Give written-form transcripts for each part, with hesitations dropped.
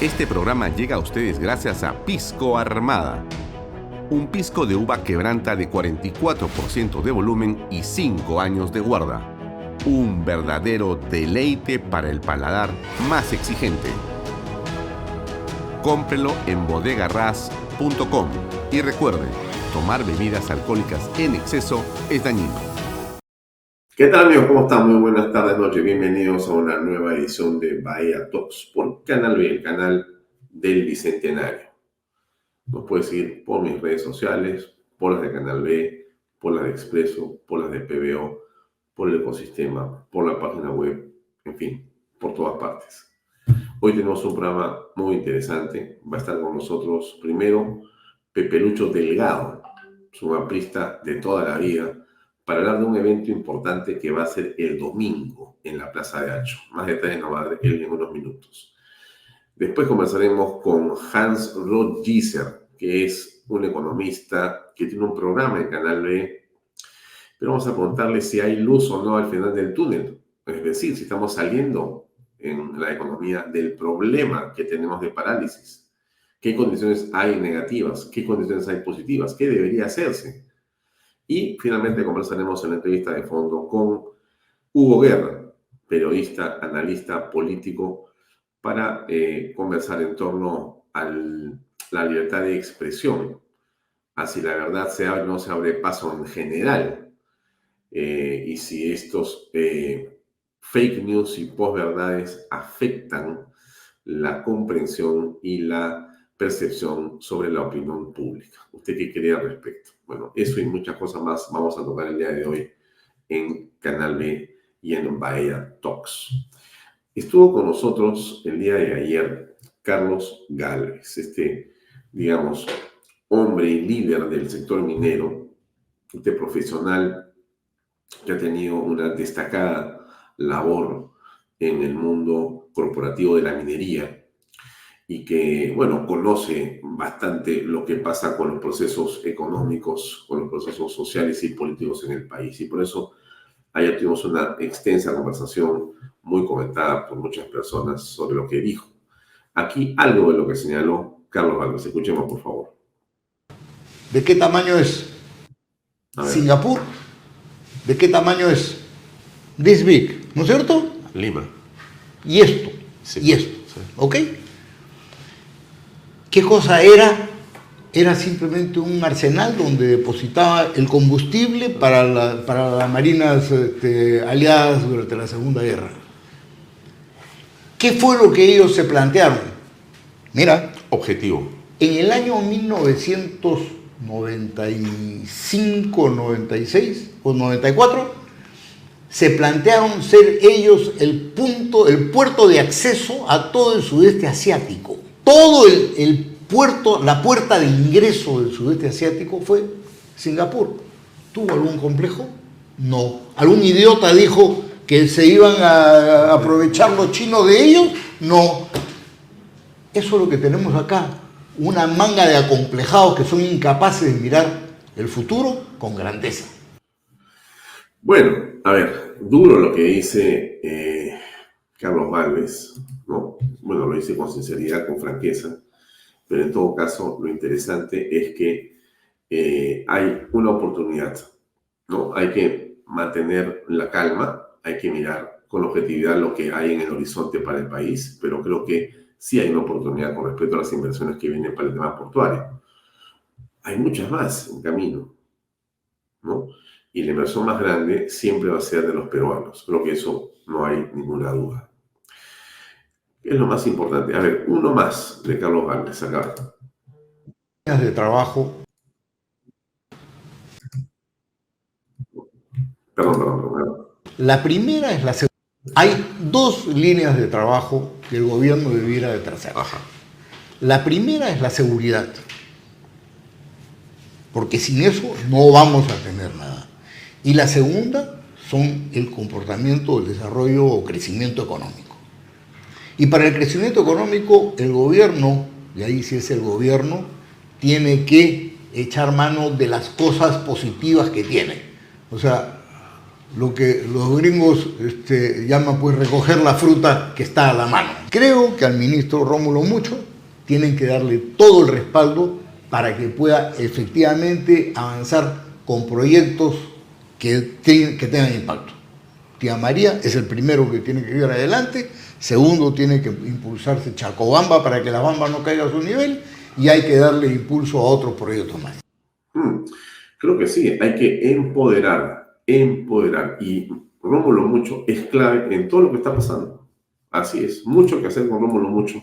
Este programa llega a ustedes gracias a Pisco Armada. Un pisco de uva quebranta de 44% de volumen y 5 años de guarda. Un verdadero deleite para el paladar más exigente. Cómprelo en bodegarras.com y recuerde, tomar bebidas alcohólicas en exceso es dañino. ¿Qué tal, amigos? ¿Cómo están? Muy buenas tardes, noches. Bienvenidos a una nueva edición de Bahía Talks por Canal B, el canal del Bicentenario. Nos puedes seguir por mis redes sociales, por las de Canal B, por las de Expreso, por las de PBO, por el ecosistema, por la página web, en fin, por todas partes. Hoy tenemos un programa muy interesante. Va a estar con nosotros primero Pepe Lucho Delgado, su aprista de toda la vida, para hablar de un evento importante que va a ser el domingo en la Plaza de Hacho. Más detalles nos va a dar él en unos minutos. Después conversaremos con Hans Rothgieser, que es un economista que tiene un programa en Canal B, pero vamos a preguntarle si hay luz o no al final del túnel. Es decir, si estamos saliendo en la economía del problema que tenemos de parálisis. ¿Qué condiciones hay negativas? ¿Qué condiciones hay positivas? ¿Qué debería hacerse? Y finalmente conversaremos en la entrevista de fondo con Hugo Guerra, periodista, analista, político, para conversar en torno a la libertad de expresión, a si la verdad se abre o no se abre paso en general, y si estos fake news y posverdades afectan la comprensión y la percepción sobre la opinión pública. ¿Usted qué cree al respecto? Bueno, eso y muchas cosas más vamos a tocar el día de hoy en Canal B y en Bahía Talks. Estuvo con nosotros el día de ayer Carlos Gálvez, digamos, hombre y líder del sector minero, profesional que ha tenido una destacada labor en el mundo corporativo de la minería y que, bueno, conoce bastante lo que pasa con los procesos económicos, con los procesos sociales y políticos en el país. Y por eso ayer tuvimos una extensa conversación muy comentada por muchas personas sobre lo que dijo. Aquí algo de lo que señaló Carlos Gálvez. Escuchemos, por favor. ¿De qué tamaño es Singapur? ¿De qué tamaño es this big? ¿No es cierto? Lima. Y esto, sí. Y esto, sí. ¿Ok? ¿Qué cosa era? Era simplemente un arsenal donde depositaba el combustible para las marinas aliadas durante la Segunda Guerra. ¿Qué fue lo que ellos se plantearon? Mira, objetivo. En el año 1995, 96 o 94, se plantearon ser ellos el puerto de acceso a todo el sudeste asiático. Todo el puerto, la puerta de ingreso del sudeste asiático fue Singapur. ¿Tuvo algún complejo? No. ¿Algún idiota dijo que se iban a aprovechar los chinos de ellos? No. Eso es lo que tenemos acá. Una manga de acomplejados que son incapaces de mirar el futuro con grandeza. Bueno, a ver, duro lo que dice Carlos Gálvez, ¿no? Bueno, lo dice con sinceridad, con franqueza, pero en todo caso lo interesante es que hay una oportunidad, ¿no? Hay que mantener la calma, hay que mirar con objetividad lo que hay en el horizonte para el país, pero creo que sí hay una oportunidad con respecto a las inversiones que vienen para el tema portuario. Hay muchas más en camino, ¿no? Y la inversión más grande siempre va a ser de los peruanos. Creo que eso no hay ninguna duda. ¿Qué es lo más importante? A ver, uno más de Carlos Gálvez, acá. De trabajo. Perdón. La primera es la seguridad. Hay dos líneas de trabajo que el gobierno debiera de trazar. Ajá. La primera es la seguridad, porque sin eso no vamos a tener nada. Y la segunda son el comportamiento, el desarrollo o crecimiento económico. Y para el crecimiento económico, el gobierno, y ahí sí es el gobierno, tiene que echar mano de las cosas positivas que tiene. O sea, lo que los gringos llaman pues recoger la fruta que está a la mano. Creo que al ministro Rómulo Mucho tienen que darle todo el respaldo para que pueda efectivamente avanzar con proyectos que tengan impacto. Tía María es el primero que tiene que ir adelante. Segundo, tiene que impulsarse Chacobamba para que la Bamba no caiga a su nivel, y hay que darle impulso a otros proyectos más. Creo que sí, hay que empoderar, y Rómulo Mucho es clave en todo lo que está pasando. Así es, mucho que hacer con Rómulo Mucho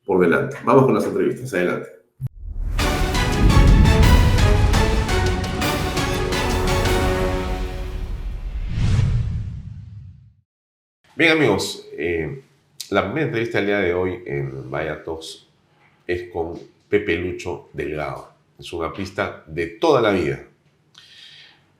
por delante. Vamos con las entrevistas, adelante. Bien, amigos, la primera entrevista del día de hoy en Vaya Talks es con Pepe Lucho Delgado. Es un aprista de toda la vida.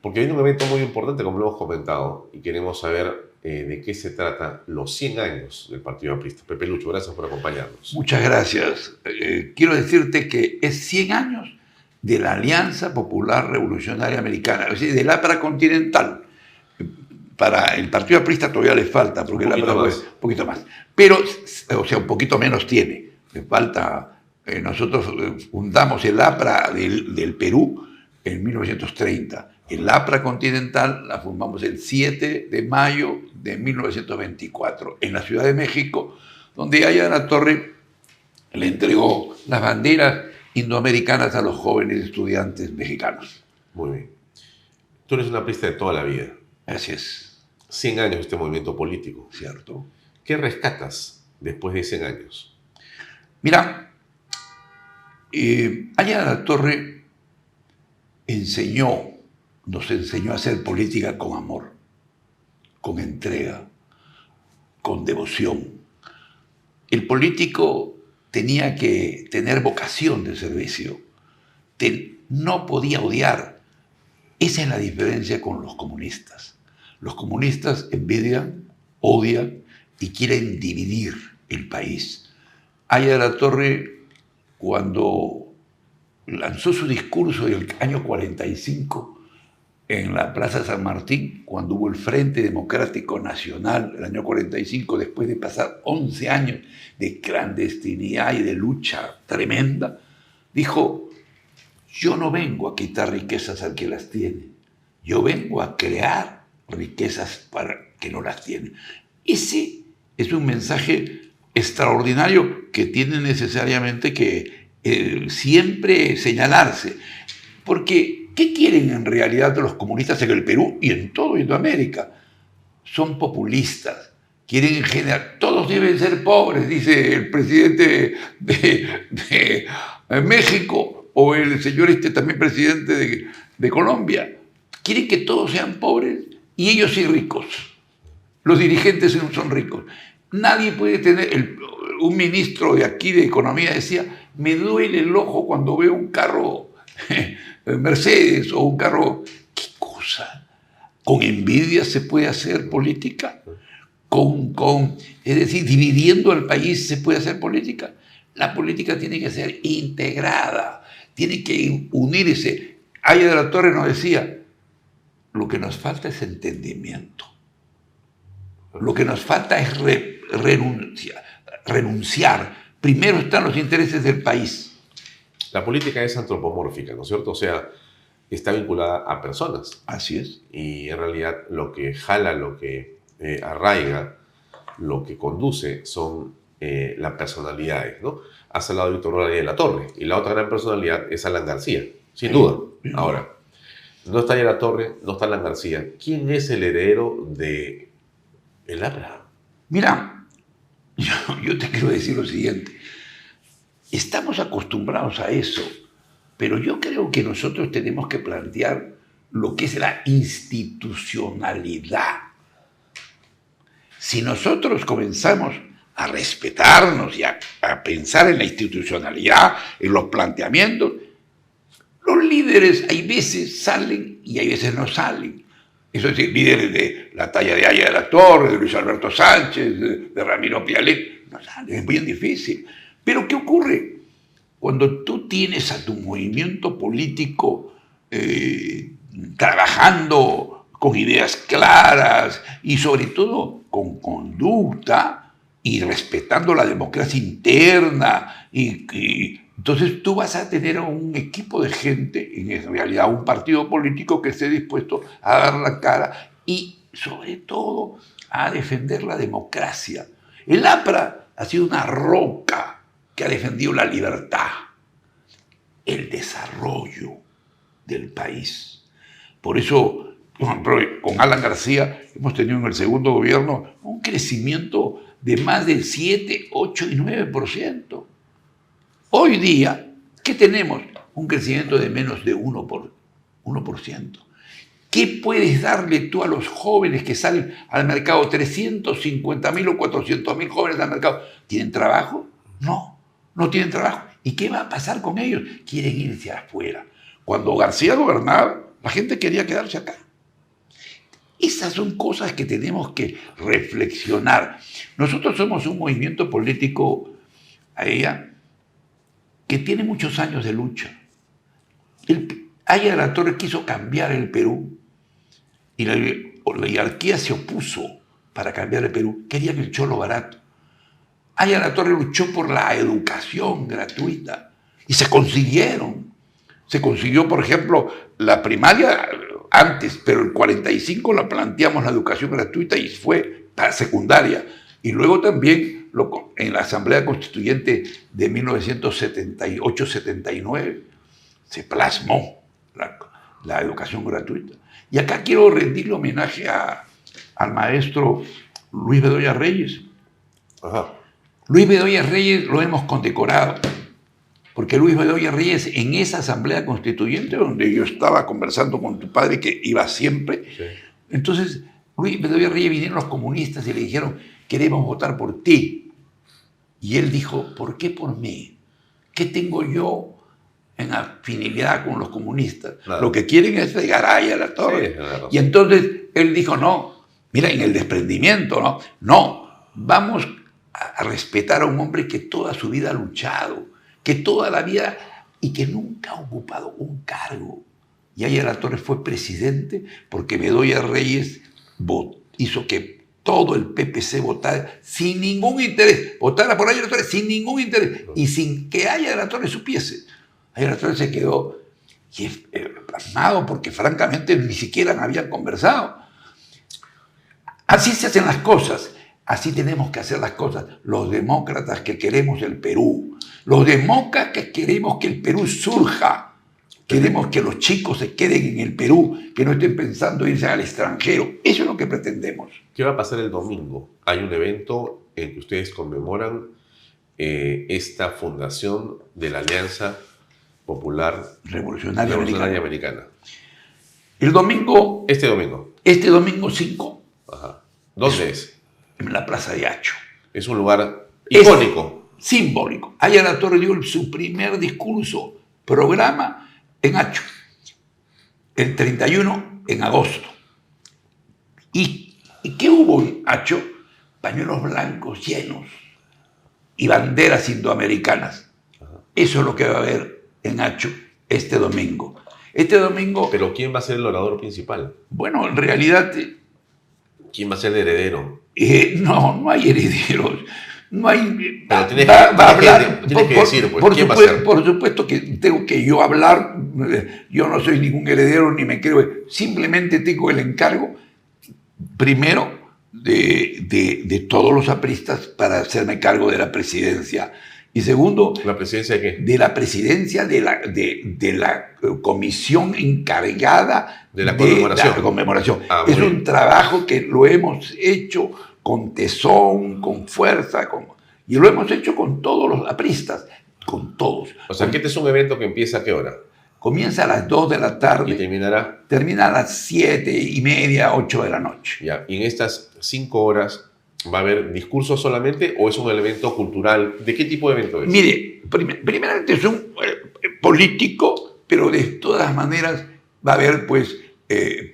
Porque viene un evento muy importante, como lo hemos comentado, y queremos saber de qué se trata los 100 años del Partido Aprista. Pepe Lucho, gracias por acompañarnos. Muchas gracias. Quiero decirte que es 100 años de la Alianza Popular Revolucionaria Americana, es decir, del APRA continental. Para el Partido Aprista todavía le falta, porque el APRA un poquito más. Pero, o sea, un poquito menos tiene. Le falta. Nosotros fundamos el APRA del Perú en 1930. El APRA continental la fundamos el 7 de mayo de 1924 en la Ciudad de México, donde Aya de la Torre le entregó las banderas indoamericanas a los jóvenes estudiantes mexicanos. Muy bien. Tú eres una aprista de toda la vida. Así es. 100 años de este movimiento político. Cierto. ¿Qué rescatas después de 100 años? Mira, Aya de la Torre nos enseñó a hacer política con amor, con entrega, con devoción. El político tenía que tener vocación de servicio, no podía odiar. Esa es la diferencia con los comunistas. Los comunistas envidian, odian y quieren dividir el país. Aya de la Torre, cuando lanzó su discurso en el año 45 en la Plaza San Martín, cuando hubo el Frente Democrático Nacional, el año 45, después de pasar 11 años de clandestinidad y de lucha tremenda, dijo: yo no vengo a quitar riquezas al que las tiene, yo vengo a crear riquezas para que no las tiene. Ese es un mensaje extraordinario que tiene necesariamente que siempre señalarse. Porque, ¿qué quieren en realidad los comunistas en el Perú y en todo Iberoamérica? Son populistas. Quieren en general, todos deben ser pobres, dice el presidente de México, o el señor también presidente de Colombia. Quieren que todos sean pobres y ellos sí ricos. Los dirigentes son ricos. Nadie puede tener... un ministro de aquí de Economía decía: me duele el ojo cuando veo un carro Mercedes o un carro... ¿Qué cosa? ¿Con envidia se puede hacer política? Es decir, dividiendo al país se puede hacer política. La política tiene que ser integrada, tiene que unirse. Aya de la Torre nos decía: lo que nos falta es entendimiento. Lo que nos falta es renunciar. Primero están los intereses del país. La política es antropomórfica, ¿no es cierto? O sea, está vinculada a personas. Así es. Y en realidad lo que jala, lo que arraiga, lo que conduce son las personalidades, ¿no? Has hablado de Víctor Hugo de la Torre, y la otra gran personalidad es Alan García, sin duda. Ahora, no está Aya de la Torre, no está Alan García. ¿Quién es el heredero de el APRA? Mira, yo te quiero decir lo siguiente. Estamos acostumbrados a eso, pero yo creo que nosotros tenemos que plantear lo que es la institucionalidad. Si nosotros comenzamos a respetarnos y a pensar en la institucionalidad, en los planteamientos, los líderes hay veces salen y hay veces no salen. Eso es decir, líderes de la talla de Aya de la Torre, de Luis Alberto Sánchez, de Ramiro Pialet, no salen, es bien difícil. Pero ¿qué ocurre? Cuando tú tienes a tu movimiento político trabajando con ideas claras y sobre todo con conducta y respetando la democracia interna. Entonces tú vas a tener un equipo de gente, en realidad un partido político que esté dispuesto a dar la cara y sobre todo a defender la democracia. El APRA ha sido una roca que ha defendido la libertad, el desarrollo del país. Por eso, por ejemplo, con Alan García hemos tenido en el segundo gobierno un crecimiento de más del 7, 8 y 9%. Hoy día, ¿qué tenemos? Un crecimiento de menos de 1%. ¿Qué puedes darle tú a los jóvenes que salen al mercado? 350.000 o 400.000 jóvenes al mercado. ¿Tienen trabajo? No, no tienen trabajo. ¿Y qué va a pasar con ellos? Quieren irse afuera. Cuando García gobernaba, la gente quería quedarse acá. Esas son cosas que tenemos que reflexionar. Nosotros somos un movimiento político que tiene muchos años de lucha. Aya de la Torre quiso cambiar el Perú y la oligarquía se opuso para cambiar el Perú. Querían el cholo barato. Aya de la Torre luchó por la educación gratuita y se consiguieron. Se consiguió, por ejemplo, la primaria antes, pero el 45 la planteamos la educación gratuita y fue para secundaria. Y luego también en la Asamblea Constituyente de 1978-79 se plasmó la educación gratuita. Y acá quiero rendirle homenaje al maestro Luis Bedoya Reyes. Ajá. Luis Bedoya Reyes lo hemos condecorado, porque Luis Bedoya Reyes en esa Asamblea Constituyente donde yo estaba conversando con tu padre, que iba siempre, sí. Entonces Luis Bedoya Reyes vinieron los comunistas y le dijeron: queremos votar por ti. Y él dijo: ¿por qué por mí? ¿Qué tengo yo en afinidad con los comunistas? Claro. Lo que quieren es llegar a la Torre. Sí, claro. Y entonces él dijo: no, mira, en el desprendimiento, no, vamos a respetar a un hombre que toda su vida ha luchado, que toda la vida y que nunca ha ocupado un cargo. Y Aya de la Torre fue presidente porque Bedoya Reyes hizo que todo el PPC votara sin ningún interés, votara por Aya de la Torre sin ningún interés y sin que Aya de la Torre supiese. Aya de la Torre se quedó plasmado porque francamente ni siquiera habían conversado. Así se hacen las cosas. Así tenemos que hacer las cosas. Los demócratas que queremos el Perú, los demócratas que queremos que el Perú surja, queremos que los chicos se queden en el Perú, que no estén pensando irse al extranjero. Eso es lo que pretendemos. ¿Qué va a pasar el domingo? Hay un evento en que ustedes conmemoran esta fundación de la Alianza Popular Revolucionaria Americana. El domingo... Este domingo. Este domingo 5. Ajá. ¿Dónde es? En la Plaza de Hacho. Es un lugar icónico. Simbólico. Aya de la Torre dio su primer programa en Hacho. El 31 en agosto. ¿Y qué hubo en Hacho? Pañuelos blancos llenos y banderas indoamericanas. Ajá. Eso es lo que va a haber en Hacho este domingo. Este domingo... ¿Pero quién va a ser el orador principal? Bueno, en realidad... ¿Quién va a ser el heredero? No hay herederos. No hay... Pero tienes que decir, pues, ¿quién va a ser? Por supuesto que tengo que yo hablar. Yo no soy ningún heredero ni me creo. Simplemente tengo el encargo, primero, de todos los apristas para hacerme cargo de la presidencia. Y segundo... ¿La presidencia de qué? De la presidencia de la comisión encargada de la conmemoración. Es un trabajo que lo hemos hecho con tesón, con fuerza, y lo hemos hecho con todos los apristas, con todos. O sea, ¿qué es un evento que empieza a qué hora? Comienza a las 2 de la tarde. ¿Y terminará? Termina a las 7:30, 8 de la noche. Ya, y en estas 5 horas... ¿Va a haber discursos solamente o es un evento cultural? ¿De qué tipo de evento es? Mire, primeramente es un político, pero de todas maneras va a haber, pues,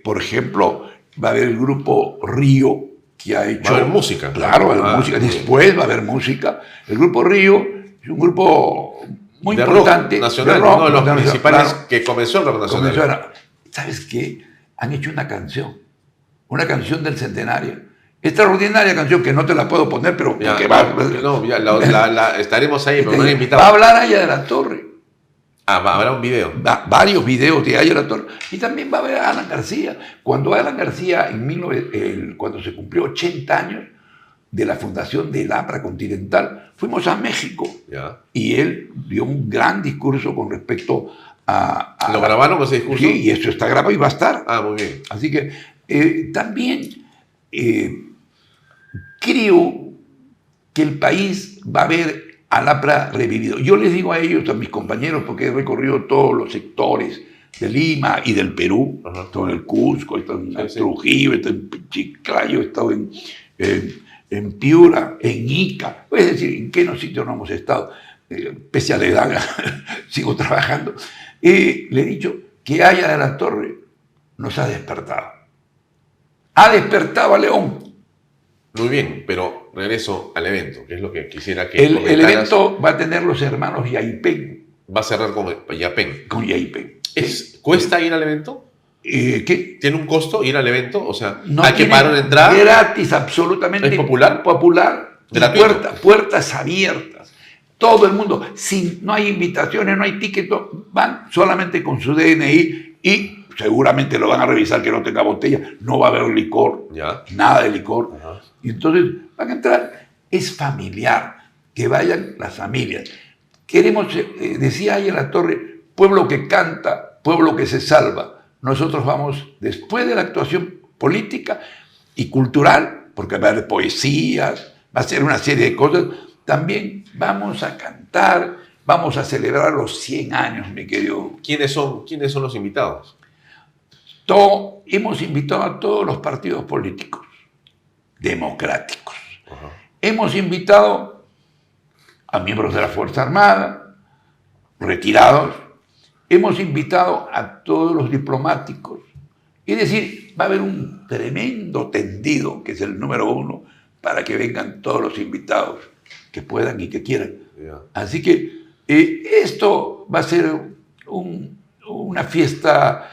por ejemplo, va a haber el grupo Río, que ha hecho... ¿Va a haber música? Claro, va a haber música. Después va a haber música. El grupo Río es un grupo muy importante. Nacional, de rock, uno de los principales, claro, que comenzó el rock nacional. ¿Sabes qué? Han hecho una canción una canción del centenario. Extraordinaria canción que no te la puedo poner, pero Ya, que estaremos ahí, pero no he invitado. va a hablar Aya de la Torre. Habrá un video. Varios videos de Aya de la Torre. Y también va a haber a Alan García. Cuando Alan García, cuando se cumplió 80 años de la fundación del APRA Continental, fuimos a México. Ya. Y él dio un gran discurso con respecto a... ¿Lo grabaron ese discurso? Sí, y eso está grabado y va a estar. Muy bien. Así que también creo que el país va a ver al APRA revivido. Yo les digo a ellos, a mis compañeros, porque he recorrido todos los sectores de Lima y del Perú, he estado en el Cusco, he estado en Trujillo, he estado en Chiclayo, he estado en Piura, en Ica, es decir, en qué sitios no hemos estado, pese a la edad, sigo trabajando. Le he dicho que Aya de la Torre nos ha despertado. Ha despertado a León. Muy bien, pero regreso al evento, que es lo que quisiera que El evento va a tener los hermanos Yaipen. Va a cerrar con Yapen. Con Yaipen. ¿Cuesta ir al evento? ¿Qué? ¿Tiene un costo ir al evento? O sea, No hay que pagar una entrada. Gratis, absolutamente. ¿Es popular? Popular. Gratuito. Puertas abiertas. Todo el mundo. No hay invitaciones, no hay ticket. Van solamente con su DNI y seguramente lo van a revisar que no tenga botella. No va a haber licor. Ya. Nada de licor. Ajá. Y entonces van a entrar. Es familiar. Que vayan las familias. Queremos, decía Aya de la Torre, pueblo que canta, pueblo que se salva. Nosotros vamos, después de la actuación política y cultural, porque va a haber poesías, va a ser una serie de cosas, también vamos a cantar, vamos a celebrar los 100 años, mi querido. ¿Quiénes son los invitados? Hemos invitado a todos los partidos políticos democráticos. Ajá. Hemos invitado a miembros de la Fuerza Armada, retirados. Hemos invitado a todos los diplomáticos. Es decir, va a haber un tremendo tendido, que es el número 1, para que vengan todos los invitados que puedan y que quieran. Yeah. Así que esto va a ser una fiesta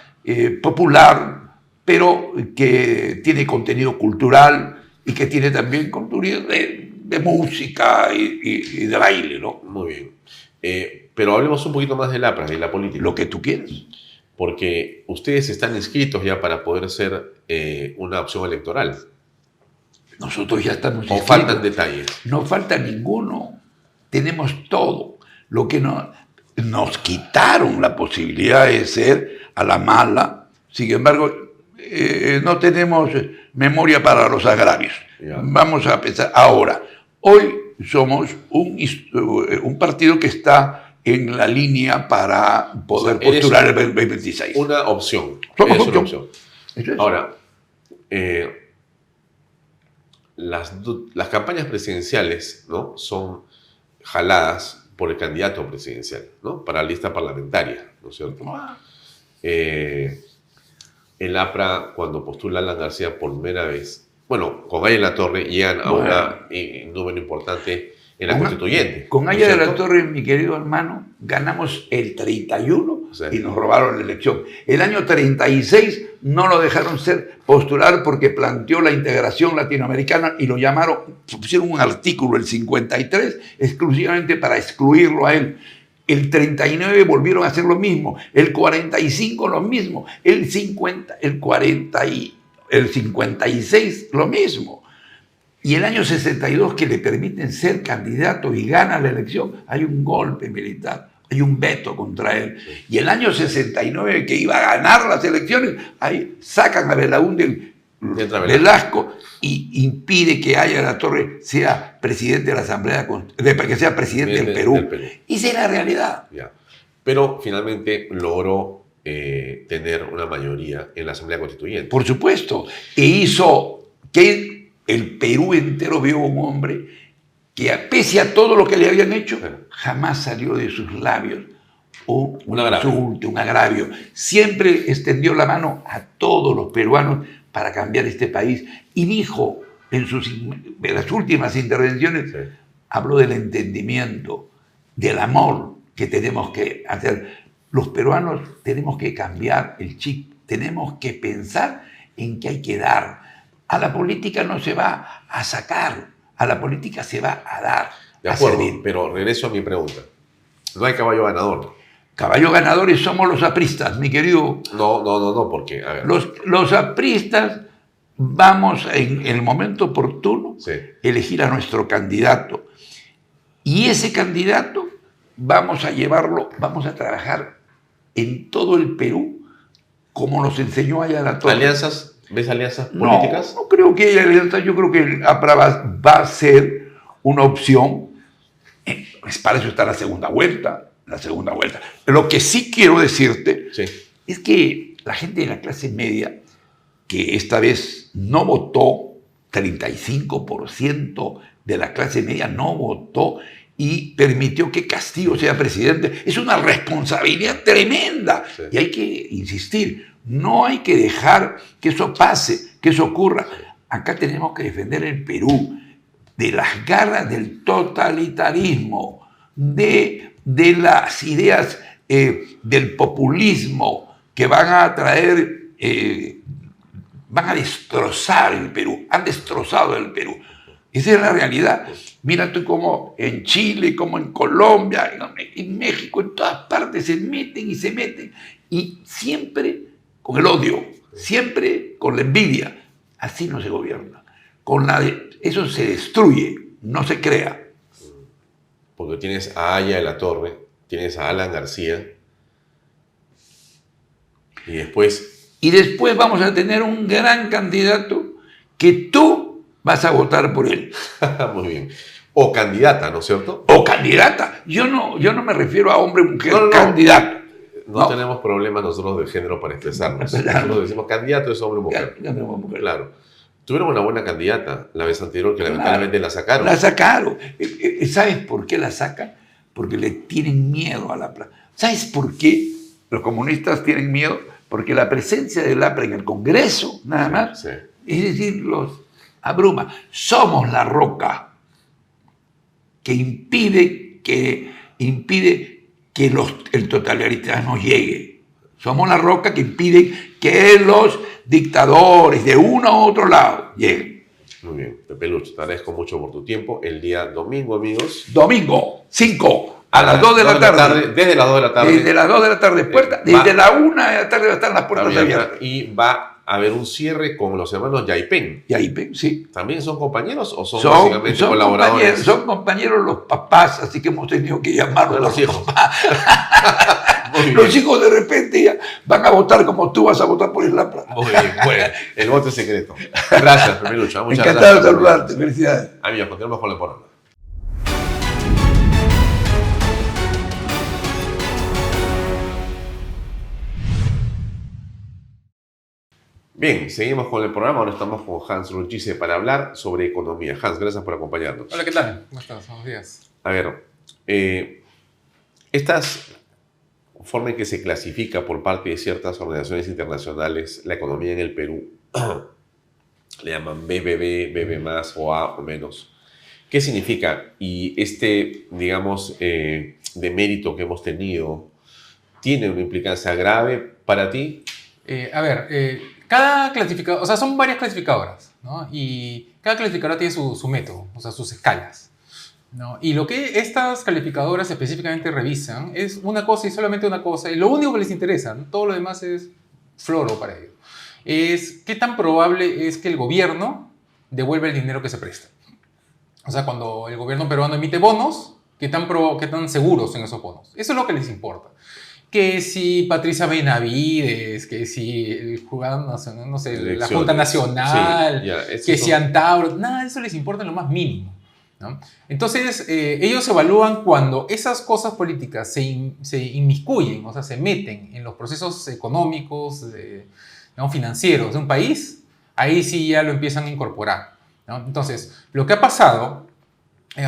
popular, pero que tiene contenido cultural y que tiene también contenido de música y de baile, ¿no? Muy bien. Pero hablemos un poquito más del APRA, de la política. Lo que tú quieras. Porque ustedes están inscritos ya para poder ser una opción electoral. Nosotros ya estamos inscritos. ¿O faltan detalles? No falta ninguno. Tenemos todo. Lo que nos quitaron la posibilidad de ser a la mala. Sin embargo, no tenemos memoria para los agravios. Ya. Vamos a pensar ahora. Hoy somos un partido que está en la línea para poder postular el 2026. Una opción. Somos una opción. Ahora, las campañas presidenciales, ¿no?, son jaladas por el candidato presidencial, ¿no?, para la lista parlamentaria, ¿no es cierto? El APRA, cuando postula a Alan García por primera vez, bueno, con Aya de la Torre llegan a un número importante en la constituyente. Con Aya de la Torre, mi querido hermano, ganamos el 31 y nos robaron la elección. El año 36 no lo dejaron postular porque planteó la integración latinoamericana y lo pusieron un artículo, el 53, exclusivamente para excluirlo a él. El 39 volvieron a hacer lo mismo, el 45 lo mismo, el 56 lo mismo. Y el año 62, que le permiten ser candidato y gana la elección, hay un golpe militar, hay un veto contra él. Y el año 69, que iba a ganar las elecciones, ahí sacan a Belaúnde Velasco y impide que Aya de la Torre sea presidente de la Asamblea, que sea presidente del Perú. Y esa es la realidad. Ya. Pero finalmente logró tener una mayoría en la Asamblea Constituyente. Por supuesto. E hizo que el Perú entero vio a un hombre que, pese a todo lo que le habían hecho, jamás salió de sus labios un insulto, un agravio. Siempre extendió la mano a todos los peruanos para cambiar este país. Y dijo en las últimas intervenciones, habló del entendimiento, del amor que tenemos que hacer. Los peruanos tenemos que cambiar el chip, tenemos que pensar en que hay que dar. A la política no se va a sacar, a la política se va a dar, De a acuerdo, servir. pero regreso a mi pregunta. No hay caballo ganador. Caballos ganadores somos los apristas, mi querido. No, porque, a ver. Los apristas vamos en el momento oportuno Sí. elegir a nuestro candidato. Y ese candidato vamos a llevarlo, vamos a trabajar en todo el Perú, como nos enseñó allá la Torre. ¿Alianzas? ¿Ves alianzas políticas? No creo que haya alianzas. Yo creo que el APRA va a ser una opción. Pues para eso está la segunda vuelta. Lo que sí quiero decirte Sí. es que la gente de la clase media, que esta vez no votó, 35% de la clase media no votó y permitió que Castillo sea presidente, es una responsabilidad tremenda. Sí. Y hay que insistir, no hay que dejar que eso pase, que eso ocurra. Acá tenemos que defender el Perú de las garras del totalitarismo, de las ideas del populismo que van a traer, van a destrozar el Perú, han destrozado el Perú. Esa es la realidad. Mira tú cómo en Chile, como en Colombia, en México, en todas partes se meten, y siempre con el odio, siempre con la envidia. Así no se gobierna. Eso se destruye, no se crea. Porque tienes a Aya de la Torre, tienes a Alan García, y después... Y después vamos a tener un gran candidato que tú vas a votar por él. Muy bien. O candidata, ¿no es cierto? O candidata. Yo no me refiero a hombre, mujer, No. candidato. No tenemos problemas nosotros de género para expresarnos. Claro. Nosotros decimos candidato es hombre o mujer. Claro. Tuvieron una buena candidata la vez anterior que lamentablemente la sacaron. La sacaron. ¿Sabes por qué la sacan? Porque le tienen miedo a la APRA. ¿Sabes por qué los comunistas tienen miedo? Porque la presencia del APRA en el Congreso, nada más, Sí. es decir, los abruma. Somos la roca que impide que el totalitarismo llegue. Somos la roca que impide que los dictadores de uno u otro lado lleguen. Muy bien. Pepe Luch, te agradezco mucho por tu tiempo. El día domingo, amigos. Domingo, 5, a las 2 de la tarde. Desde las 2 de la tarde. Desde las 2 de la tarde, desde la 1 de la tarde están las puertas abiertas. Y va a haber un cierre con los hermanos Yaipen. Y ahí, sí. ¿También son compañeros o son básicamente colaboradores? Son compañeros los papás, así que hemos tenido que llamarlos Los hijos. Los hijos de repente ya van a votar como tú vas a votar por el APRA. Muy bien, bueno, el voto es secreto. Gracias, Pepe Luch. Muchas Encantado gracias. de saludarte, felicidades. Amigos, continuamos con el programa. Bien, seguimos con el programa. Ahora estamos con Hans Runchise para hablar sobre economía. Hans, gracias por acompañarnos. Hola, ¿qué tal? ¿Cómo estás? Buenos días. A ver, estas forma en que se clasifica por parte de ciertas organizaciones internacionales la economía en el Perú, le llaman BBB, BB+, o A o menos. ¿Qué significa? Y digamos, demérito que hemos tenido, ¿tiene una implicancia grave para ti? Cada clasificador, o sea, son varias clasificadoras, ¿no? Y cada clasificadora tiene su método, o sea, sus escalas, ¿no? Y lo que estas calificadoras específicamente revisan es una cosa y solamente una cosa, y lo único que les interesa, ¿no? Todo lo demás es floro para ellos, es qué tan probable es que el gobierno devuelva el dinero que se presta. O sea, cuando el gobierno peruano emite bonos, qué tan seguros son esos bonos. Eso es lo que les importa. Que si Patricia Benavides, que si el jurado nacional, no sé, la Junta Nacional, sí, que si Antauro, nada de eso les importa en lo más mínimo, ¿no? Entonces, ellos evalúan cuando esas cosas políticas se inmiscuyen, o sea, se meten en los procesos económicos, ¿no? financieros de un país, ahí sí ya lo empiezan a incorporar, ¿no? Entonces, lo que ha pasado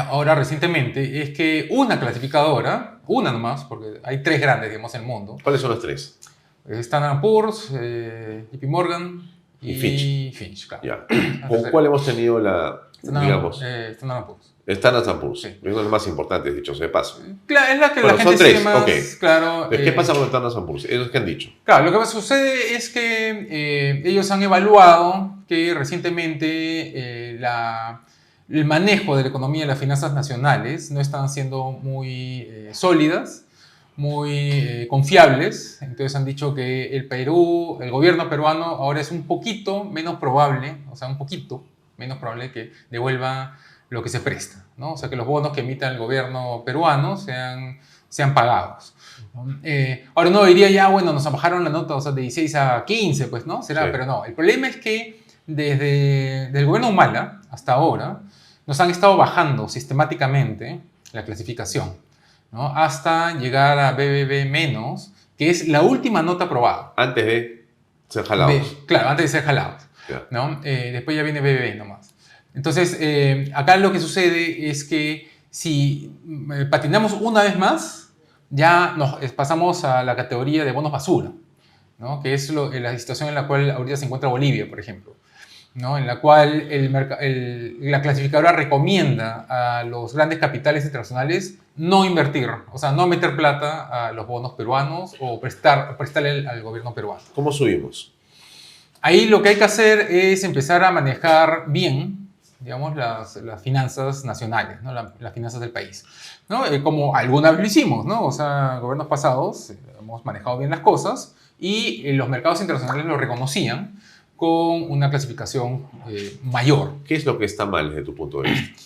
ahora recientemente es que una clasificadora, una nomás, porque hay tres grandes, digamos, en el mundo. ¿Cuáles son las tres? Standard & Poor's, JP Morgan y Fitch, claro. Ya. ¿Con cuál hemos tenido digamos? Standard & Poor's. Standard & Poor's. Sí. Es uno de los más importantes, dicho sea de paso. Claro, es la que Bueno, la gente son tres, sigue más, ok. claro. ¿Qué pasa con Standard & Poor's? Ellos que han dicho. Claro, lo que sucede es que ellos han evaluado que recientemente el manejo de la economía y las finanzas nacionales no están siendo muy sólidas, muy confiables. Entonces han dicho que el gobierno peruano ahora es un poquito menos probable, o sea, un poquito menos probable que devuelva lo que se presta, ¿no? O sea, que los bonos que emita el gobierno peruano sean pagados. Ahora uno diría ya, bueno, nos bajaron la nota, o sea, de 16 a 15, pues, ¿no? Será, Sí. pero no. El problema es que desde el gobierno Humala hasta ahora nos han estado bajando sistemáticamente la clasificación, ¿no? Hasta llegar a BBB menos, que es la última nota aprobada. Antes de ser jalados. Claro, antes de ser jalados, Ya. ¿no? Después ya viene BBB nomás. Entonces, acá lo que sucede es que si patinamos una vez más, ya pasamos a la categoría de bonos basura, ¿no? Que es la situación en la cual ahorita se encuentra Bolivia, por ejemplo, ¿no? En la cual la clasificadora recomienda a los grandes capitales internacionales no invertir, o sea, no meter plata a los bonos peruanos o prestarle al gobierno peruano. ¿Cómo subimos? Ahí lo que hay que hacer es empezar a manejar bien, digamos, las finanzas nacionales, ¿no? Las finanzas del país, ¿no? Como alguna vez lo hicimos, ¿no? O sea, gobiernos pasados hemos manejado bien las cosas y los mercados internacionales lo reconocían con una clasificación mayor. ¿Qué es lo que está mal desde tu punto de vista?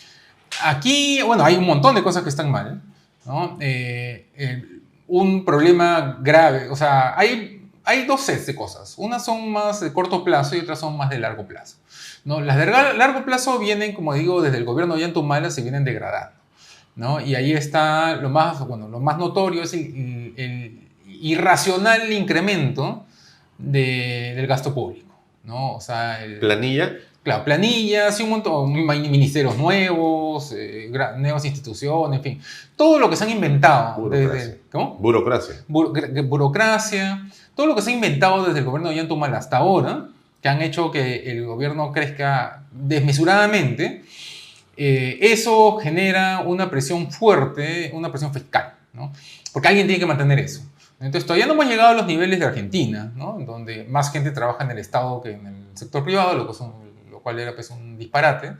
Aquí, bueno, hay un montón de cosas que están mal, ¿no? Un problema grave, o sea, hay dos sets de cosas. Unas son más de corto plazo y otras son más de largo plazo, ¿no? Las de largo plazo vienen, como digo, desde el gobierno de Ollantumala se vienen degradando, ¿no? Y ahí está lo más notorio es el irracional incremento del gasto público, ¿no? O sea, ¿Planilla? Claro, planillas y un montón, ministerios nuevos, nuevas instituciones, en fin. Todo lo que se han inventado. Burocracia. ¿Cómo? Burocracia. Burocracia. Todo lo que se ha inventado desde el gobierno de Ollantumala hasta ahora, que han hecho que el gobierno crezca desmesuradamente, eso genera una presión fuerte, una presión fiscal, ¿no? Porque alguien tiene que mantener eso. Entonces todavía no hemos llegado a los niveles de Argentina, ¿no? Donde más gente trabaja en el Estado que en el sector privado, lo cual era pues un disparate,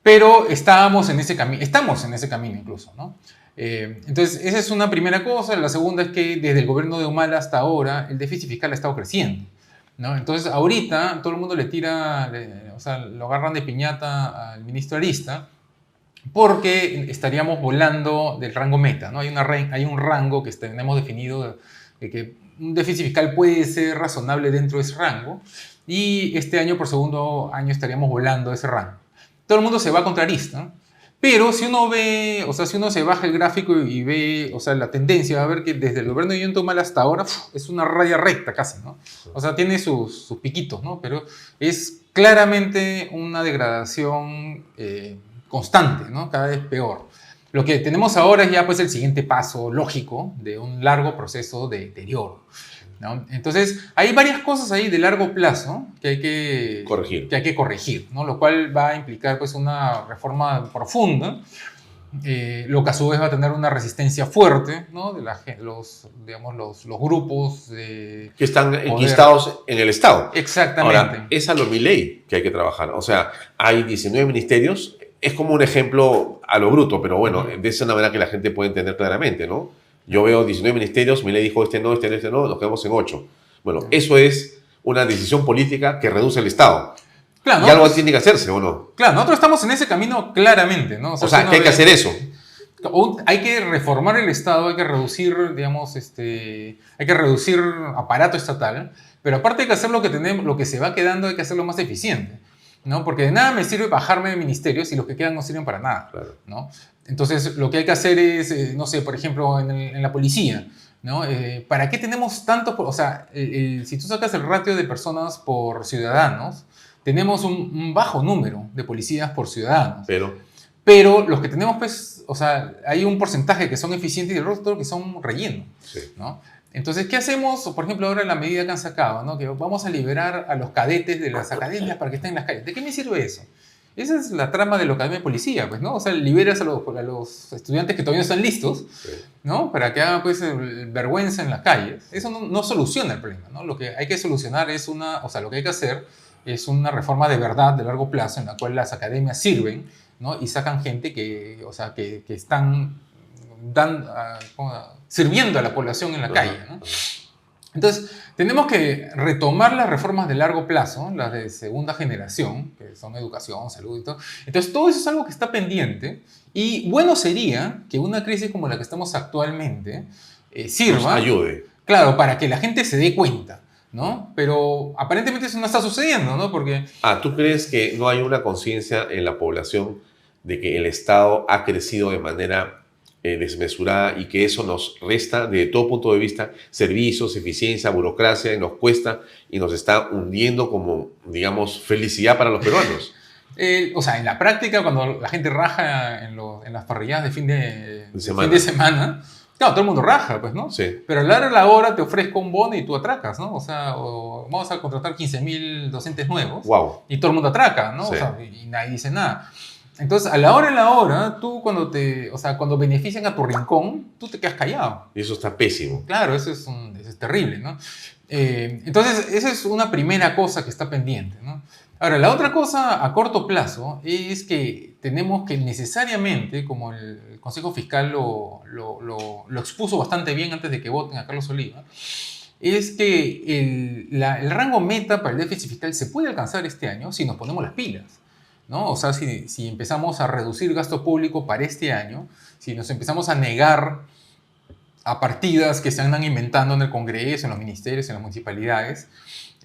pero estamos en ese camino incluso, ¿no? Entonces esa es una primera cosa. La segunda es que desde el gobierno de Humala hasta ahora el déficit fiscal ha estado creciendo, ¿no? Entonces ahorita todo el mundo o sea, lo agarran de piñata al ministro Arista porque estaríamos volando del rango meta, ¿no? Hay un rango que tenemos definido de que un déficit fiscal puede ser razonable dentro de ese rango y este año por segundo año estaríamos volando ese rango. Todo el mundo se va contra Arista, pero si uno ve, o sea, si uno se baja el gráfico y ve, o sea, la tendencia, va a ver que desde el gobierno de Ollantumala hasta ahora es una raya recta casi, ¿no? O sea, tiene sus piquitos, ¿no? Pero es claramente una degradación constante, ¿no? Cada vez peor. Lo que tenemos ahora es ya pues el siguiente paso lógico de un largo proceso de deterioro, ¿no? Entonces, hay varias cosas ahí de largo plazo que hay que corregir, ¿no? Lo cual va a implicar pues una reforma profunda, lo que a su vez va a tener una resistencia fuerte, ¿no? De los grupos que están enquistados en el Estado. Exactamente. Ahora, es a lo Milei que hay que trabajar. O sea, hay 19 ministerios. Es como un ejemplo a lo bruto, pero bueno, de esa manera que la gente puede entender claramente, ¿no? Yo veo 19 ministerios, Milei dijo este no, nos quedamos en 8. Bueno, eso es una decisión política que reduce el Estado. Claro, y algo tiene que hacerse, ¿o no? Claro, nosotros estamos en ese camino claramente, ¿no? O sea que hay que hacer eso. Hay que reformar el Estado, hay que reducir, digamos, hay que reducir aparato estatal, pero aparte hay que hacer lo que se va quedando, hay que hacerlo más eficiente, ¿no? Porque de nada me sirve bajarme de ministerios y los que quedan no sirven para nada, Claro. ¿no? Entonces, lo que hay que hacer es, no sé, por ejemplo, en la policía, ¿no? ¿Para qué tenemos tantos? O sea, si tú sacas el ratio de personas por ciudadanos, tenemos un bajo número de policías por ciudadanos. Pero los que tenemos, pues, o sea, hay un porcentaje que son eficientes y el resto que son relleno, Sí. ¿no? Entonces, ¿qué hacemos? Por ejemplo, ahora la medida que han sacado, ¿no? Que vamos a liberar a los cadetes de las academias para que estén en las calles. ¿De qué me sirve eso? Esa es la trama de la Academia de Policía, pues, ¿no? O sea, liberas a los estudiantes que todavía no están listos, Sí. ¿no? Para que hagan, pues, vergüenza en las calles. Eso no soluciona el problema, ¿no? Lo que hay que solucionar es lo que hay que hacer es una reforma de verdad, de largo plazo, en la cual las academias sirven, ¿no? Y sacan gente que, o sea, que están sirviendo a la población en la calle, ¿no? Entonces, tenemos que retomar las reformas de largo plazo, las de segunda generación, que son educación, salud y todo. Entonces, todo eso es algo que está pendiente y bueno sería que una crisis como la que estamos actualmente sirva... Nos ayude. Claro, para que la gente se dé cuenta, ¿no? Pero aparentemente eso no está sucediendo, ¿no? Porque... ¿Tú crees que no hay una conciencia en la población de que el Estado ha crecido de manera desmesurada y que eso nos resta, de todo punto de vista, servicios, eficiencia, burocracia, y nos cuesta y nos está hundiendo como, digamos, felicidad para los peruanos? O sea, en la práctica, cuando la gente raja en las parrilladas de fin de semana, claro, todo el mundo raja, pues, ¿no? Sí. Pero a la hora te ofrezco un bono y tú atracas, ¿no? O sea, vamos a contratar 15.000 docentes nuevos. Wow. Y todo el mundo atraca, ¿no? Sí. O sea, y nadie dice nada. Entonces, a la hora, tú cuando benefician a tu rincón, tú te quedas callado. Y eso está pésimo. Claro, eso es terrible, ¿no? Entonces, esa es una primera cosa que está pendiente, ¿no? Ahora, la otra cosa a corto plazo es que tenemos que necesariamente, como el Consejo Fiscal lo expuso bastante bien antes de que voten a Carlos Oliva, es que el rango meta para el déficit fiscal se puede alcanzar este año si nos ponemos las pilas, ¿no? O sea, si empezamos a reducir gasto público para este año, si nos empezamos a negar a partidas que se andan inventando en el Congreso, en los ministerios, en las municipalidades,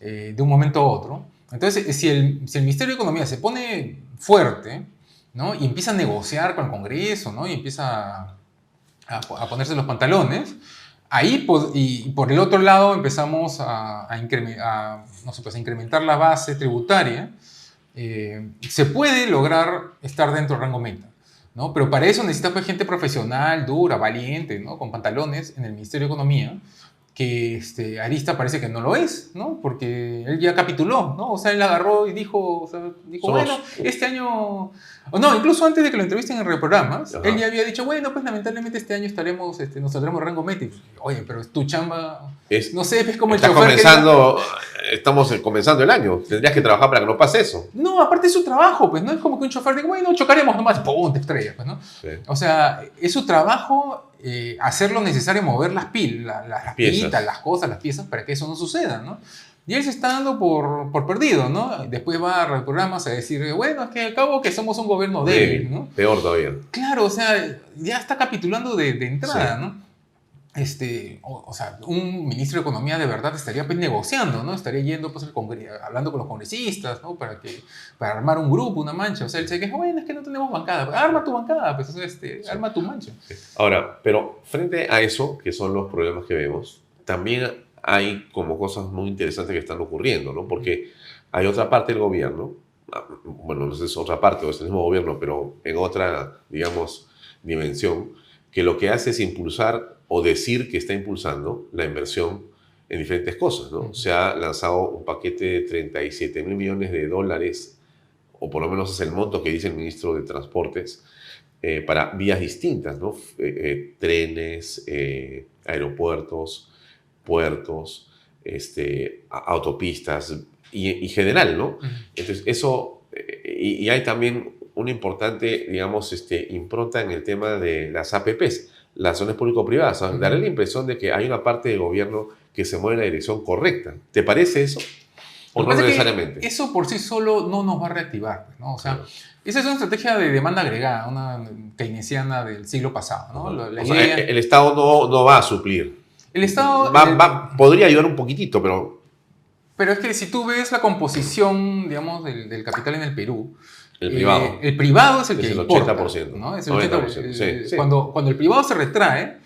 de un momento a otro. Entonces, si el Ministerio de Economía se pone fuerte, ¿no? Y empieza a negociar con el Congreso, ¿no? Y empieza a ponerse los pantalones, ahí, y por el otro lado empezamos a incrementar la base tributaria, se puede lograr estar dentro del rango meta, ¿no? Pero para eso necesitas pues, gente profesional, dura, valiente, ¿no? Con pantalones en el Ministerio de Economía, que Arista parece que no lo es, ¿no? Porque él ya capituló, ¿no? O sea, él agarró y dijo bueno, este año... O no, incluso antes de que lo entrevisten en reprogramas, él ya había dicho, bueno, pues lamentablemente este año nos saldremos de rango meta. Oye, pero es tu chamba... no sé, es como el chofer Estamos comenzando el año. Tendrías que trabajar para que no pase eso. No, aparte es su trabajo, pues, no es como que un chofer diga, bueno, chocaremos nomás, ¡pum!, te estrellas, pues, ¿no? Sí. O sea, es su trabajo hacer lo necesario, mover las pilas, las piezas, las cosas, las piezas, para que eso no suceda, ¿no? Y él se está dando por perdido, ¿no? Después va a programas a decir, bueno, es que al cabo que somos un gobierno débil, ¿no? Peor todavía. Claro, o sea, ya está capitulando de entrada, sí. ¿No? O sea, un ministro de Economía de verdad estaría pues, negociando, ¿no? Estaría yendo pues, hablando con los congresistas, ¿no? Para armar un grupo, una mancha. O sea, él se queja, bueno, es que no tenemos bancada. Pues, arma tu bancada, pues, sí. Arma tu mancha. Sí. Ahora, pero frente a eso, que son los problemas que vemos, también hay como cosas muy interesantes que están ocurriendo, ¿no? Porque hay otra parte del gobierno, bueno, no sé si es otra parte o es el mismo gobierno, pero en otra, digamos, dimensión, que lo que hace es impulsar o decir que está impulsando la inversión en diferentes cosas, ¿no? Se ha lanzado un paquete de 37.000 millones de dólares, o por lo menos es el monto que dice el ministro de Transportes, para vías distintas, ¿no? Trenes, aeropuertos, puertos, autopistas y general, ¿no? Entonces, eso, y hay también una importante, digamos, impronta en el tema de las APPs, las zonas público-privadas. O sea, daré la impresión de que hay una parte del gobierno que se mueve en la dirección correcta. ¿Te parece eso? ¿O no necesariamente? Eso por sí solo no nos va a reactivar, ¿no? O sea, claro. Esa es una estrategia de demanda agregada, una keynesiana del siglo pasado, ¿no? La idea... el Estado no va a suplir. El Estado... podría ayudar un poquitito, pero... Pero es que si tú ves la composición, digamos, del capital en el Perú... El privado. El privado es el que es el importa, 80%. ¿no? Es el 80%. Sí. Cuando el privado se retrae,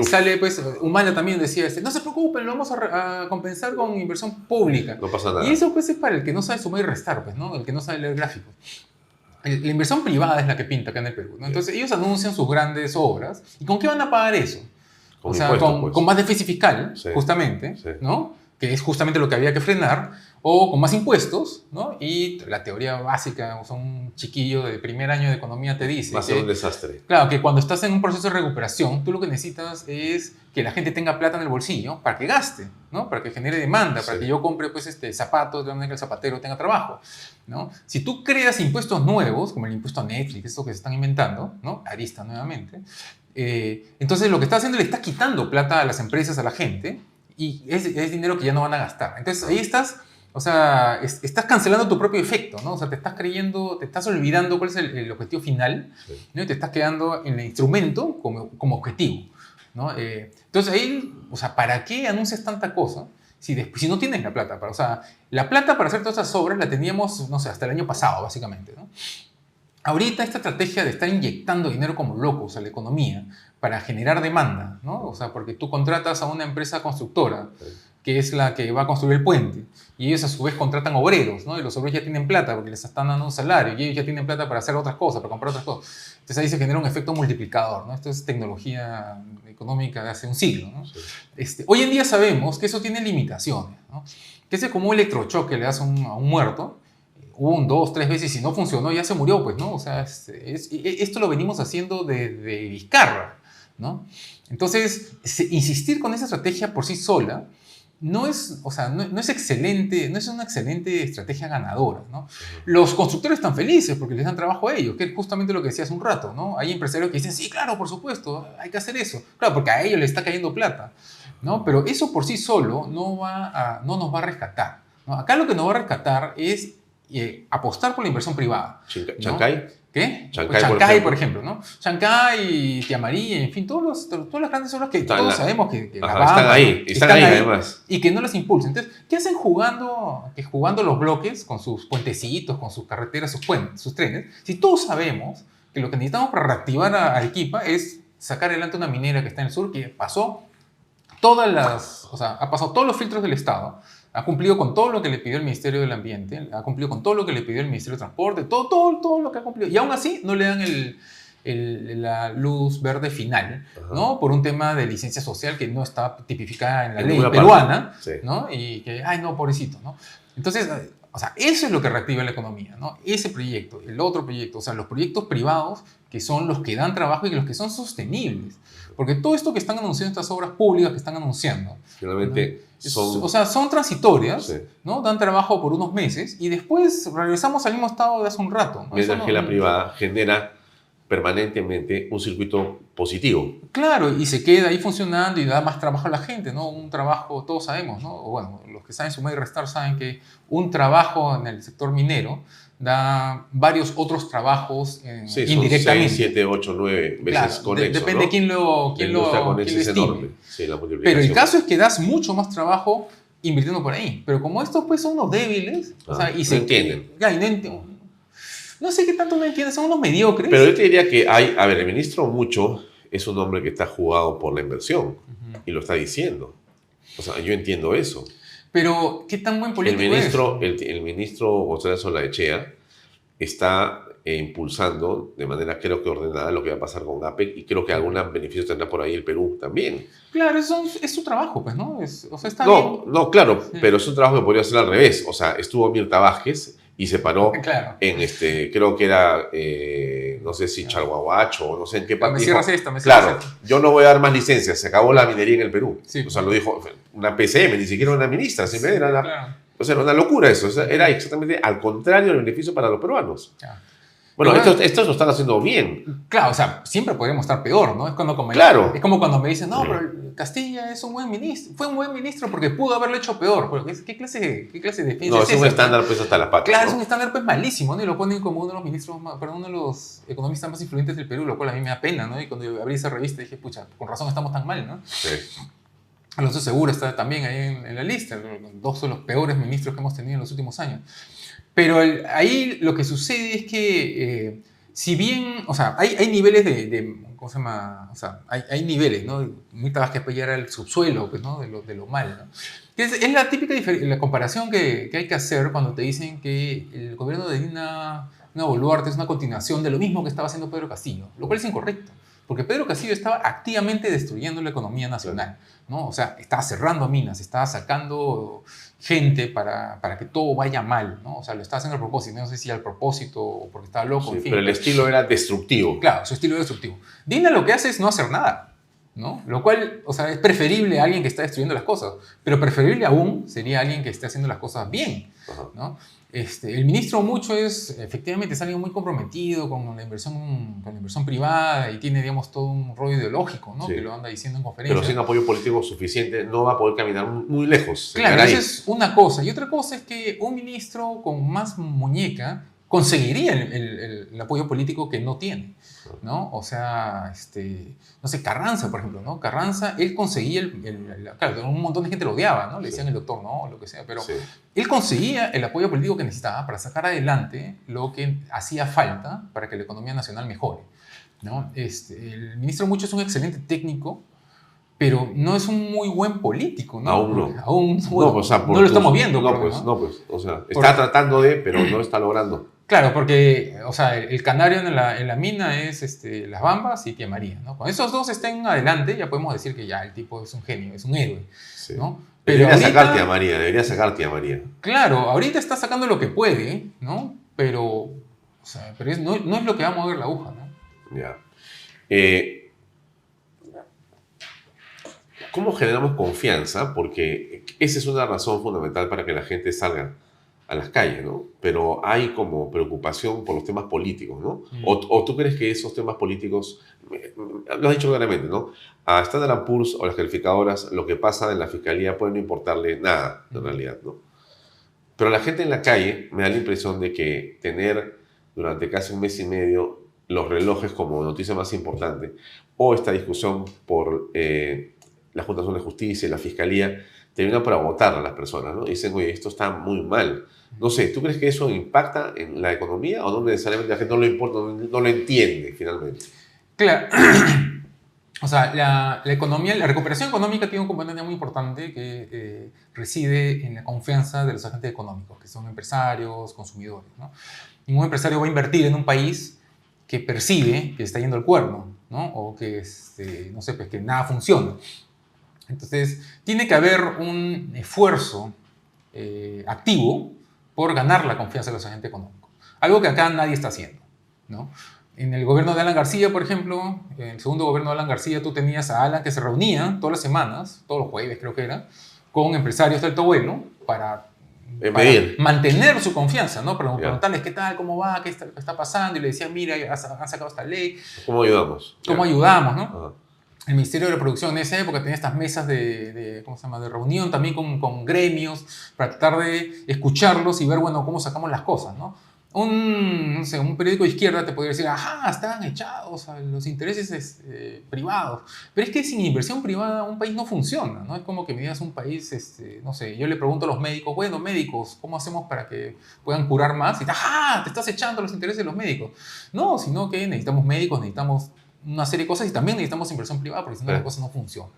sale, pues, Humala también decía, no se preocupen, lo vamos a compensar con inversión pública. No pasa nada. Y eso, pues, es para el que no sabe sumar y restar, pues, ¿no? El que no sabe leer gráficos. La inversión privada es la que pinta acá en el Perú, ¿no? Entonces, ellos anuncian sus grandes obras. ¿Y con qué van a pagar eso? Con más déficit fiscal, justamente, ¿no? Que es justamente lo que había que frenar, o con más impuestos, ¿no? Y la teoría básica, o sea, un chiquillo de primer año de economía te dice Va a ser un desastre. claro, que cuando estás en un proceso de recuperación, tú lo que necesitas es que la gente tenga plata en el bolsillo para que gaste, ¿no? Para que genere demanda, para Sí. que yo compre pues, zapatos, de manera que el zapatero tenga trabajo, ¿no? Si tú creas impuestos nuevos, como el impuesto a Netflix, esto que se están inventando, ¿no? Arista nuevamente, entonces lo que estás haciendo le estás quitando plata a las empresas, a la gente, y es dinero que ya no van a gastar. Entonces ahí estás... O sea, estás cancelando tu propio efecto, ¿no? O sea, te estás olvidando cuál es el objetivo final, Sí. ¿no? Y te estás quedando en el instrumento como objetivo, ¿no? Entonces ahí, o sea, ¿para qué anuncias tanta cosa si no tienes la plata? O sea, la plata para hacer todas esas obras la teníamos, no sé, hasta el año pasado, básicamente, ¿no? Ahorita esta estrategia de estar inyectando dinero como locos a la economía para generar demanda, ¿no? O sea, porque tú contratas a una empresa constructora, que es la que va a construir el puente, y ellos a su vez contratan obreros, ¿no? Y los obreros ya tienen plata porque les están dando un salario, y ellos ya tienen plata para hacer otras cosas, para comprar otras cosas. Entonces ahí se genera un efecto multiplicador, ¿no? Esto es tecnología económica de hace un siglo, ¿no? Sí. Hoy en día sabemos que eso tiene limitaciones, ¿no? Que ese es como un electrochoque que le das a un muerto, 1, 2, 3 veces, y si no funcionó ya se murió, pues, ¿no? O sea, esto lo venimos haciendo de Vizcarra, ¿no? Entonces, insistir con esa estrategia por sí sola no es, o sea, no es excelente, no es una excelente estrategia ganadora, ¿no? Los constructores están felices porque les dan trabajo a ellos, que es justamente lo que decía hace un rato, ¿no? Hay empresarios que dicen, sí, claro, por supuesto, hay que hacer eso. Claro, porque a ellos les está cayendo plata, ¿no? Pero eso por sí solo no nos va a rescatar, ¿no? Acá lo que nos va a rescatar es apostar por la inversión privada, ¿no? ¿Chancay? ¿Qué? Chancay, Chancay, por ejemplo, ¿no? Chancay, Tía María, en fin, todas las grandes obras que todos sabemos que la Ajá, Bamba, están ahí además. y que no las impulsan. Entonces, ¿qué hacen jugando los bloques con sus puentecitos, con sus carreteras, sus trenes? Si todos sabemos que lo que necesitamos para reactivar a Arequipa es sacar adelante una minera que está en el sur, que ha pasado todos los filtros del Estado, ha cumplido con todo lo que le pidió el Ministerio del Ambiente, ha cumplido con todo lo que le pidió el Ministerio de Transporte, todo lo que ha cumplido. Y aún así no le dan la luz verde final, ¿no? Por un tema de licencia social que no está tipificada en la ley peruana, sí, ¿no? Y que, ay, no, pobrecito, ¿no? Entonces, o sea, eso es lo que reactiva la economía, ¿no? Ese proyecto, el otro proyecto, o sea, los proyectos privados que son los que dan trabajo y los que son sostenibles. Porque todo esto que están anunciando, estas obras públicas que están anunciando, finalmente ¿no? son transitorias, sí, ¿no? Dan trabajo por unos meses y después regresamos al mismo estado de hace un rato, ¿no? mientras que la privada genera permanentemente un circuito positivo. Claro, y se queda ahí funcionando y da más trabajo a la gente, ¿no? Un trabajo, todos sabemos, ¿no? O bueno, los que saben sumar y restar saben que un trabajo en el sector minero da varios otros trabajos Sí, indirectamente. Son 6, 7, 8, 9 veces claro, conexo, depende ¿no? quién lo es estime. enorme. Sí, la multiplicación. Pero el caso es que das mucho más trabajo invirtiendo por ahí. Pero como estos pues son unos débiles, o sea, y no entienden. No sé qué tanto no entienden, son unos mediocres. Pero yo te diría que el ministro Mucho es un hombre que está jugado por la inversión y lo está diciendo. O sea, yo entiendo eso. Pero, ¿qué tan buen político el ministro Gonzalo Solaechea está impulsando de manera creo que ordenada lo que va a pasar con APEC y creo que algún beneficio tendrá por ahí el Perú también. Claro, eso es su trabajo, pues, ¿no? O sea, está bien. No, claro, sí, pero es un trabajo que podría ser al revés. O sea, estuvo Mirta Vázquez y se paró en creo que era, no sé si Chalhuahuacho o no sé en qué parte. Claro, yo no voy a dar más licencias, se acabó la minería en el Perú. Sí. O sea, lo dijo una PCM, ni siquiera una ministra, simplemente era o sea, era una locura eso. O sea, era exactamente al contrario del beneficio para los peruanos. Claro. Bueno, estos lo están haciendo bien. Claro, o sea, siempre podríamos estar peor, ¿no? Es como cuando me dicen, no, pero Castilla es un buen ministro. Fue un buen ministro porque pudo haberlo hecho peor. Pero ¿qué clase de defensa no, es un estándar pues hasta la pata. Claro, ¿no? Es un estándar pues malísimo, ¿no? Y lo ponen como uno de los ministros, uno de los economistas más influyentes del Perú, lo cual a mí me da pena, ¿no? Y cuando yo abrí esa revista dije, pucha, con razón estamos tan mal, ¿no? Sí. Alonso Segura está también ahí en la lista, dos de los peores ministros que hemos tenido en los últimos años. Pero ahí lo que sucede es que, si bien, o sea, hay niveles ¿cómo se llama? O sea, hay niveles, ¿no? Mirta Vázquez pues ya era el subsuelo, pues, ¿no? De lo mal, ¿no? Es la típica la comparación que hay que hacer cuando te dicen que el gobierno de Dina Boluarte es una continuación de lo mismo que estaba haciendo Pedro Castillo, lo cual es incorrecto. porque Pedro Castillo estaba activamente destruyendo la economía nacional, ¿no? O sea, estaba cerrando minas, estaba sacando gente para que todo vaya mal, ¿no? O sea, lo estaba haciendo a propósito, no sé si al propósito o porque estaba loco, Sí, en fin. pero el estilo era destructivo. Claro, su estilo es destructivo. Dina lo que hace es no hacer nada, ¿no? Lo cual, o sea, es preferible a alguien que está destruyendo las cosas, pero preferible aún sería alguien que esté haciendo las cosas bien, Ajá. ¿no? El ministro Mucho efectivamente es alguien muy comprometido con la inversión privada y tiene, digamos, todo un rollo ideológico, ¿no? Sí. Que lo anda diciendo en conferencias. Pero sin apoyo político suficiente no va a poder caminar muy lejos. Claro, Garay. esa es una cosa. Y otra cosa es que un ministro con más muñeca conseguiría el apoyo político que no tiene, ¿no? O sea, no sé, Carranza, por ejemplo, ¿no? Carranza, él conseguía claro, un montón de gente lo odiaba, ¿no? Le decían el doctor, no, lo que sea, pero Sí. él conseguía el apoyo político que necesitaba para sacar adelante lo que hacía falta para que la economía nacional mejore, ¿no? El ministro Mucho es un excelente técnico, pero no es un muy buen político, ¿no? Aún no. Aún, No, bueno, pues, o sea, no lo estamos viendo. No, creo, pues, ¿no? no, pues. O sea, está tratando de, pero no está logrando. Claro, porque, o sea, el canario en la mina es Las Bambas y Tía María, ¿no? Cuando esos dos estén adelante, ya podemos decir que ya el tipo es un genio, es un héroe, Sí. ¿no? Debería ahorita- sacar Tía María, debería sacar Tía María. Claro, ahorita está sacando lo que puede, ¿no? Pero, o sea, no es lo que va a mover la aguja, ¿no? Ya. ¿Cómo generamos confianza? Porque esa es una razón fundamental para que la gente salga a las calles, ¿no? Pero hay como preocupación por los temas políticos, ¿no? ¿O tú crees que esos temas políticos, lo has dicho claramente, ¿no? A Standard & Poor's o las calificadoras, lo que pasa en la fiscalía puede no importarle nada, en realidad, ¿no? Pero la gente en la calle me da la impresión de que tener durante casi un mes y medio los relojes como noticia más importante, o esta discusión por la Junta Nacional de Justicia y la Fiscalía, termina por agotar a las personas, ¿no? Dicen, oye, esto está muy mal. No sé, ¿tú crees que eso impacta en la economía o no necesariamente la gente no le importa, no lo entiende finalmente? Claro. O sea, la economía, la recuperación económica tiene un componente muy importante que reside en la confianza de los agentes económicos, que son empresarios, consumidores, ¿no? Ningún empresario va a invertir en un país que percibe que está yendo al cuerno, ¿no? O que, no sé, pues que nada funciona. Entonces, tiene que haber un esfuerzo activo por ganar la confianza de los agentes económicos. Algo que acá nadie está haciendo, ¿no? En el gobierno de Alan García, por ejemplo, en el segundo gobierno de Alan García, tú tenías a Alan que se reunía todas las semanas, todos los jueves creo que era, con empresarios de alto vuelo para mantener su confianza, ¿no? Preguntarles qué tal, cómo va, qué está pasando, y le decían, mira, han sacado esta ley. ¿Cómo ayudamos? ¿Cómo ayudamos, no? Ajá. El Ministerio de la Producción en esa época tenía estas mesas ¿cómo se llama?, de reunión también con gremios para tratar de escucharlos y ver, bueno, cómo sacamos las cosas, ¿no? No sé, un periódico de izquierda te podría decir, ajá, están echados a los intereses privados. Pero es que sin inversión privada un país no funciona, ¿no? Es como que me digas un país, no sé, yo le pregunto a los médicos, bueno, médicos, ¿cómo hacemos para que puedan curar más? Y ajá, te estás echando a los intereses de los médicos. No, sino que necesitamos médicos, necesitamos una serie de cosas y también necesitamos inversión privada porque si no las cosas no funcionan.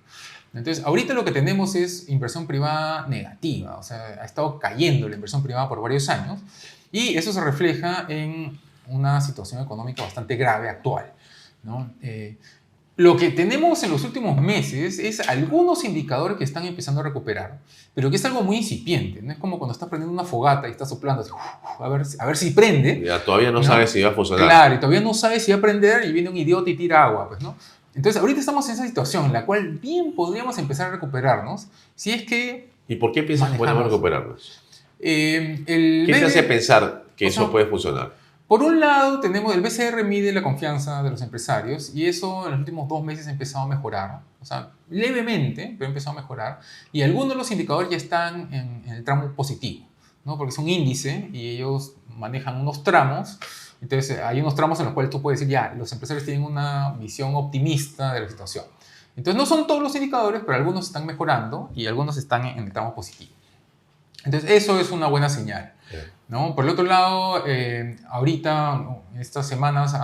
Entonces, ahorita lo que tenemos es inversión privada negativa, o sea, ha estado cayendo la inversión privada por varios años y eso se refleja en una situación económica bastante grave actual, ¿no? Lo que tenemos en los últimos meses es algunos indicadores que están empezando a recuperar, pero que es algo muy incipiente, ¿no? Es como cuando estás prendiendo una fogata y estás soplando así, a ver si prende. Ya todavía no sabes si va a funcionar. Claro, y todavía no sabes si va a prender y viene un idiota y tira agua, pues, ¿no? Entonces, ahorita estamos en esa situación en la cual bien podríamos empezar a recuperarnos si es que... ¿Y por qué piensas que podemos recuperarnos? ¿Qué te hace pensar que eso puede funcionar? Por un lado, tenemos el BCR mide la confianza de los empresarios y eso en los últimos 2 meses ha empezado a mejorar, o sea, levemente, pero ha empezado a mejorar y algunos de los indicadores ya están en el tramo positivo, ¿no? Porque es un índice y ellos manejan unos tramos, entonces hay unos tramos en los cuales tú puedes decir, ya, los empresarios tienen una visión optimista de la situación. Entonces no son todos los indicadores, pero algunos están mejorando y algunos están en el tramo positivo. Entonces eso es una buena señal, ¿no? Por el otro lado, ahorita, estas semanas,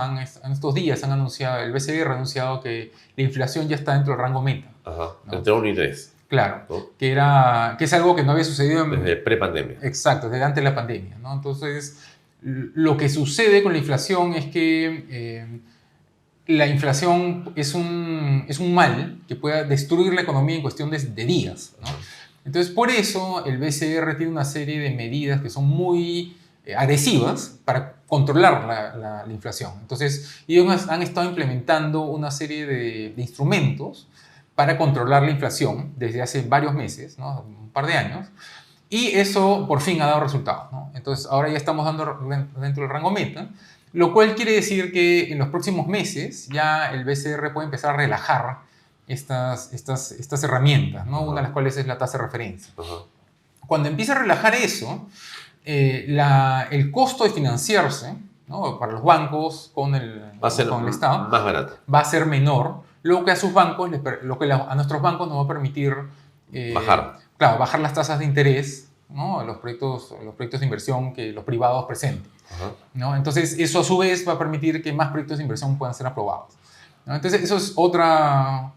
en estos días, han anunciado, el BCR ha anunciado que la inflación ya está dentro del rango meta. Ajá, ¿no? entre 1 y 3. Claro, ¿no? que es algo que no había sucedido desde pre-pandemia. Exacto, desde antes de la pandemia, ¿no? Entonces, lo que sucede con la inflación es que la inflación es un mal que puede destruir la economía en cuestión de días, ¿no? Entonces, por eso el BCR tiene una serie de medidas que son muy agresivas para controlar la inflación. Entonces, ellos han estado implementando una serie de instrumentos para controlar la inflación desde hace varios meses, ¿no? Un par de años, y eso por fin ha dado resultados, ¿no? Entonces, ahora ya estamos dando dentro del rango meta, lo cual quiere decir que en los próximos meses ya el BCR puede empezar a relajar estas herramientas, ¿no? Una de las cuales es la tasa de referencia. Cuando empieza a relajar eso, el costo de financiarse, ¿no? Para los bancos con el Estado más barato. va a ser menor, lo que a sus bancos, a nuestros bancos nos va a permitir bajar las tasas de interés, ¿no? A los proyectos de inversión que los privados presenten, ¿no? Entonces, eso a su vez va a permitir que más proyectos de inversión puedan ser aprobados, ¿no? Entonces, eso es otra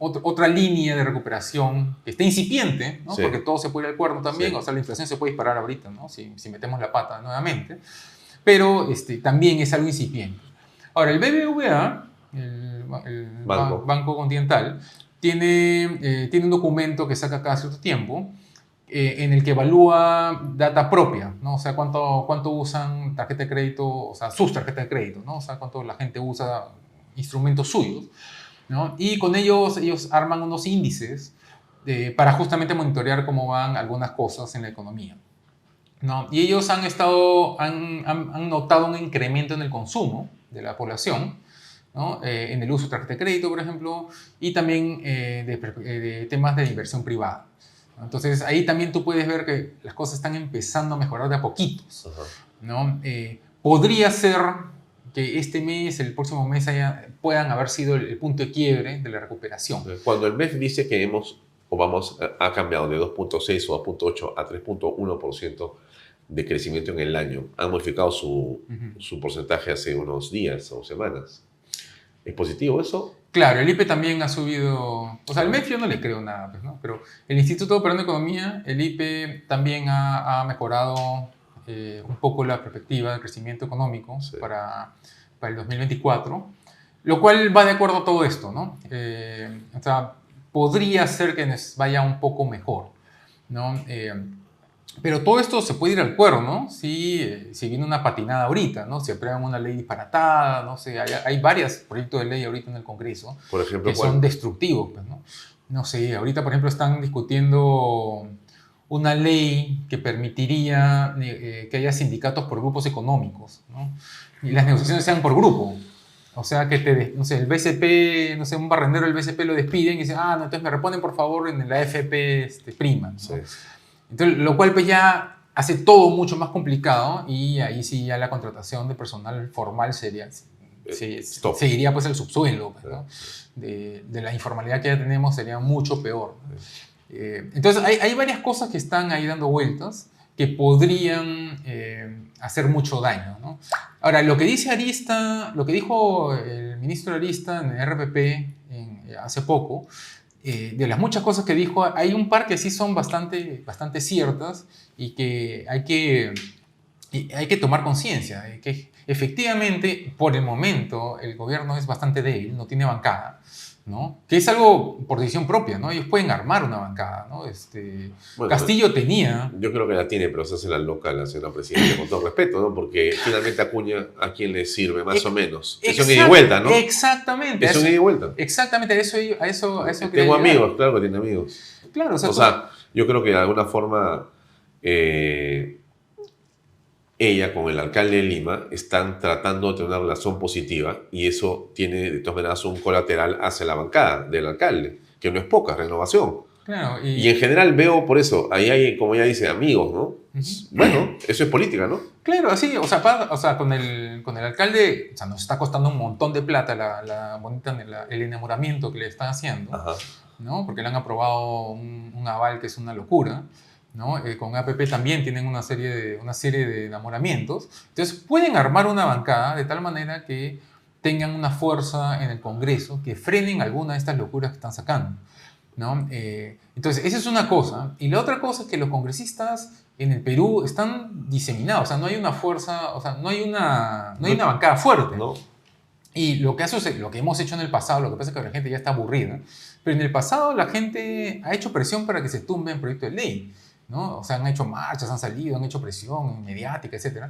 línea de recuperación que está incipiente, ¿no? Porque todo se puede ir al cuerno también, o sea, la inflación se puede disparar ahorita, ¿no? Si metemos la pata nuevamente, pero también es algo incipiente. Ahora, el BBVA, el Banco Continental, tiene un documento que saca cada cierto tiempo en el que evalúa data propia, ¿no? O sea, cuánto usan tarjeta de crédito, o sea, sus tarjetas de crédito, ¿no? O sea, cuánto la gente usa instrumentos suyos, ¿no? Y con ellos arman unos índices para justamente monitorear cómo van algunas cosas en la economía, ¿no? Y ellos han notado un incremento en el consumo de la población, ¿no? En el uso de tarjeta de crédito, por ejemplo, y también de temas de inversión privada. Entonces, ahí también tú puedes ver que las cosas están empezando a mejorar de a poquitos, ¿no? Podría ser que este mes, el próximo mes, puedan haber sido el punto de quiebre de la recuperación. Cuando el MEF dice que ha cambiado de 2.6 o 2.8 a 3.1% de crecimiento en el año, han modificado su porcentaje hace unos días o semanas. ¿Es positivo eso? Claro, el IPE también ha subido. O sea, el MEF yo no le creo nada, pues, ¿no? Pero el Instituto Operando de Economía, el IPE también ha mejorado un poco la perspectiva de crecimiento económico para el 2024, lo cual va de acuerdo a todo esto, ¿no? O sea, podría ser que nos vaya un poco mejor, ¿no? Pero todo esto se puede ir al cuerno, ¿no? Si viene una patinada ahorita, ¿no? Si aprueban una ley disparatada, no sé, hay varios proyectos de ley ahorita en el Congreso, por ejemplo, que son destructivos, pues, ¿no? No sé, ahorita, por ejemplo, están discutiendo una ley que permitiría que haya sindicatos por grupos económicos, ¿no? Y las negociaciones sean por grupo. O sea, que no sé, el BCP, no sé, un barrendero del BCP lo despiden y dicen, no, entonces me reponen por favor en la AFP prima, ¿no? Sí. Entonces, lo cual pues ya hace todo mucho más complicado y ahí sí ya la contratación de personal formal se iría pues al subsuelo, pues, ¿no? De la informalidad que ya tenemos sería mucho peor, ¿no? Entonces hay varias cosas que están ahí dando vueltas que podrían hacer mucho daño, ¿no? Ahora, lo que dijo el ministro Arista en el RPP hace poco, de las muchas cosas que dijo, hay un par que sí son bastante ciertas y que hay que tomar conciencia de que efectivamente por el momento el gobierno es bastante débil, no tiene bancada, ¿no? Que es algo por decisión propia, ¿no? Ellos pueden armar una bancada, ¿no? Bueno, Castillo tenía... Yo creo que la tiene, pero se hace la loca la señora presidenta, con todo respeto, ¿no? Porque finalmente Acuña, ¿a quién le sirve? Más o menos. Es un ida y vuelta, ¿no? Exactamente. Es un ida y vuelta. Exactamente, a eso tengo amigos, claro que tiene amigos. Claro, o sea, yo creo que de alguna forma ella con el alcalde de Lima están tratando de tener una relación positiva y eso tiene de todas maneras un colateral hacia la bancada del alcalde, que no es poca renovación. Claro, y en general veo por eso, ahí hay, como ella dice, amigos, ¿no? Bueno, eso es política, ¿no? Claro, sí, o sea con el alcalde, o sea, nos está costando un montón de plata el enamoramiento que le están haciendo, ¿no? Porque le han aprobado un aval que es una locura, ¿no? Con APP también tienen una serie de enamoramientos. Entonces pueden armar una bancada de tal manera que tengan una fuerza en el Congreso que frenen alguna de estas locuras que están sacando, ¿no? Entonces esa es una cosa. Y la otra cosa es que los congresistas en el Perú están diseminados. O sea, no hay una fuerza, o sea, no hay una bancada fuerte. No. Y lo que hemos hecho en el pasado, lo que pasa es que la gente ya está aburrida, pero en el pasado la gente ha hecho presión para que se tumbe el proyecto de ley, ¿no? O sea, han hecho marchas, han salido, han hecho presión mediática, etc.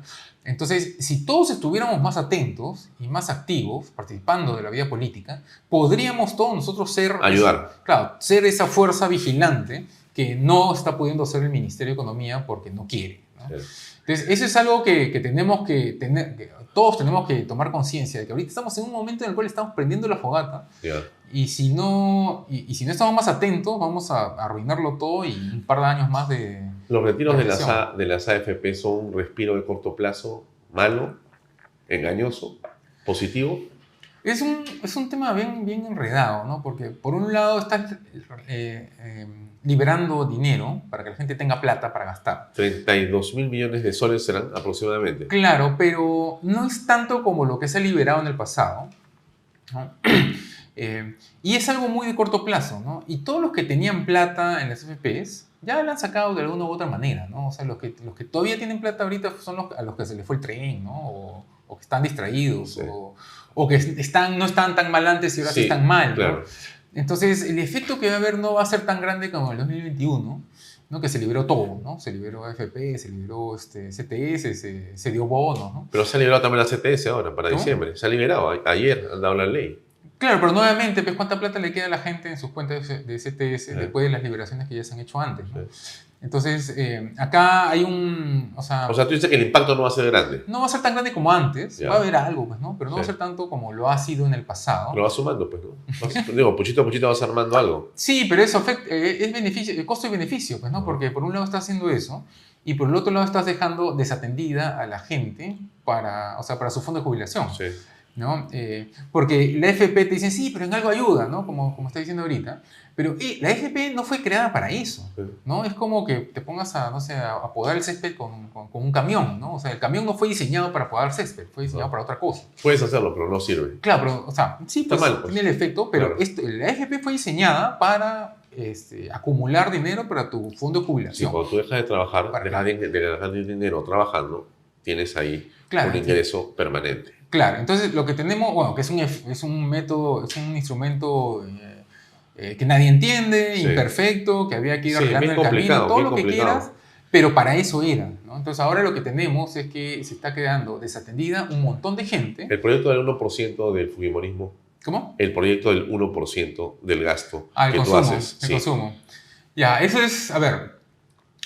Entonces, si todos estuviéramos más atentos y más activos, participando de la vida política, podríamos todos nosotros Ayudar. Claro, ser esa fuerza vigilante que no está pudiendo hacer el Ministerio de Economía porque no quiere, ¿no? Sí. Entonces, eso es algo que tenemos que tener, que todos tenemos que tomar conciencia de que ahorita estamos en un momento en el cual estamos prendiendo la fogata Ya. y si no estamos más atentos, vamos a arruinarlo todo y un par de años más de... Los retiros de reflexión. de las AFP son un respiro de corto plazo, malo, engañoso, positivo. Es un tema bien enredado, ¿no? Porque por un lado estás liberando dinero para que la gente tenga plata para gastar. 32.000 millones de soles serán aproximadamente. Claro, pero no es tanto como lo que se ha liberado en el pasado, ¿no? Y es algo muy de corto plazo, ¿no? Y todos los que tenían plata en las FPs ya la han sacado de alguna u otra manera, ¿no? O sea, los que todavía tienen plata ahorita son a los que se les fue el tren, ¿no? O que están distraídos, Sí. o que no estaban tan mal antes y ahora sí están mal, ¿no? Claro. Entonces, el efecto que va a haber no va a ser tan grande como el 2021, ¿no? Que se liberó todo, ¿no? Se liberó AFP, se liberó CTS, se dio bonos, ¿no? Pero se ha liberado también la CTS ahora, para ¿Cómo? diciembre. Se ha liberado. Ayer han dado la ley. Claro, pero nuevamente, pues, ¿cuánta plata le queda a la gente en sus cuentas de CTS después de las liberaciones que ya se han hecho antes, ¿no? Sí. Entonces, acá hay O sea, tú dices que el impacto no va a ser grande. no va a ser tan grande como antes, Ya. va a haber algo, pues, ¿no? Pero no va a Sí. ser tanto como lo ha sido en el pasado. Lo vas sumando, pues, ¿no? Digo, poquito a poquito vas armando algo. Sí, pero eso es beneficio, costo y beneficio, pues, ¿no? Porque por un lado estás haciendo eso y por el otro lado estás dejando desatendida a la gente para su fondo de jubilación, Sí. ¿no? Porque la FP te dicen, sí, pero en algo ayuda, ¿no? Como está diciendo ahorita. Pero la FP no fue creada para eso, Sí. ¿no? Es como que te pongas a podar el césped con un camión, ¿no? O sea, el camión no fue diseñado para podar césped, fue diseñado No. para otra cosa. Puedes hacerlo, pero no sirve. Claro, pero, o sea, sí, Está pues, mal, pues. tiene el efecto, pero Claro. la AFP fue diseñada para acumular dinero para tu fondo de Sí, jubilación. cuando tú dejas de trabajar, Para- dejas de dinero trabajando, tienes ahí Claro, un ingreso permanente. Claro, entonces lo que tenemos, bueno, que es un método, es un instrumento que nadie entiende, Sí. imperfecto, que había que ir Sí, arreglando bien el camino, complicado, todo bien lo que complicado. quieras, pero para eso era, ¿no? Entonces ahora lo que tenemos es que se está quedando desatendida un montón de gente. El proyecto del 1% del fujimorismo, ¿Cómo? el proyecto del 1% del gasto El que tú consumo, haces. el Sí. consumo. Ya, eso es, a ver,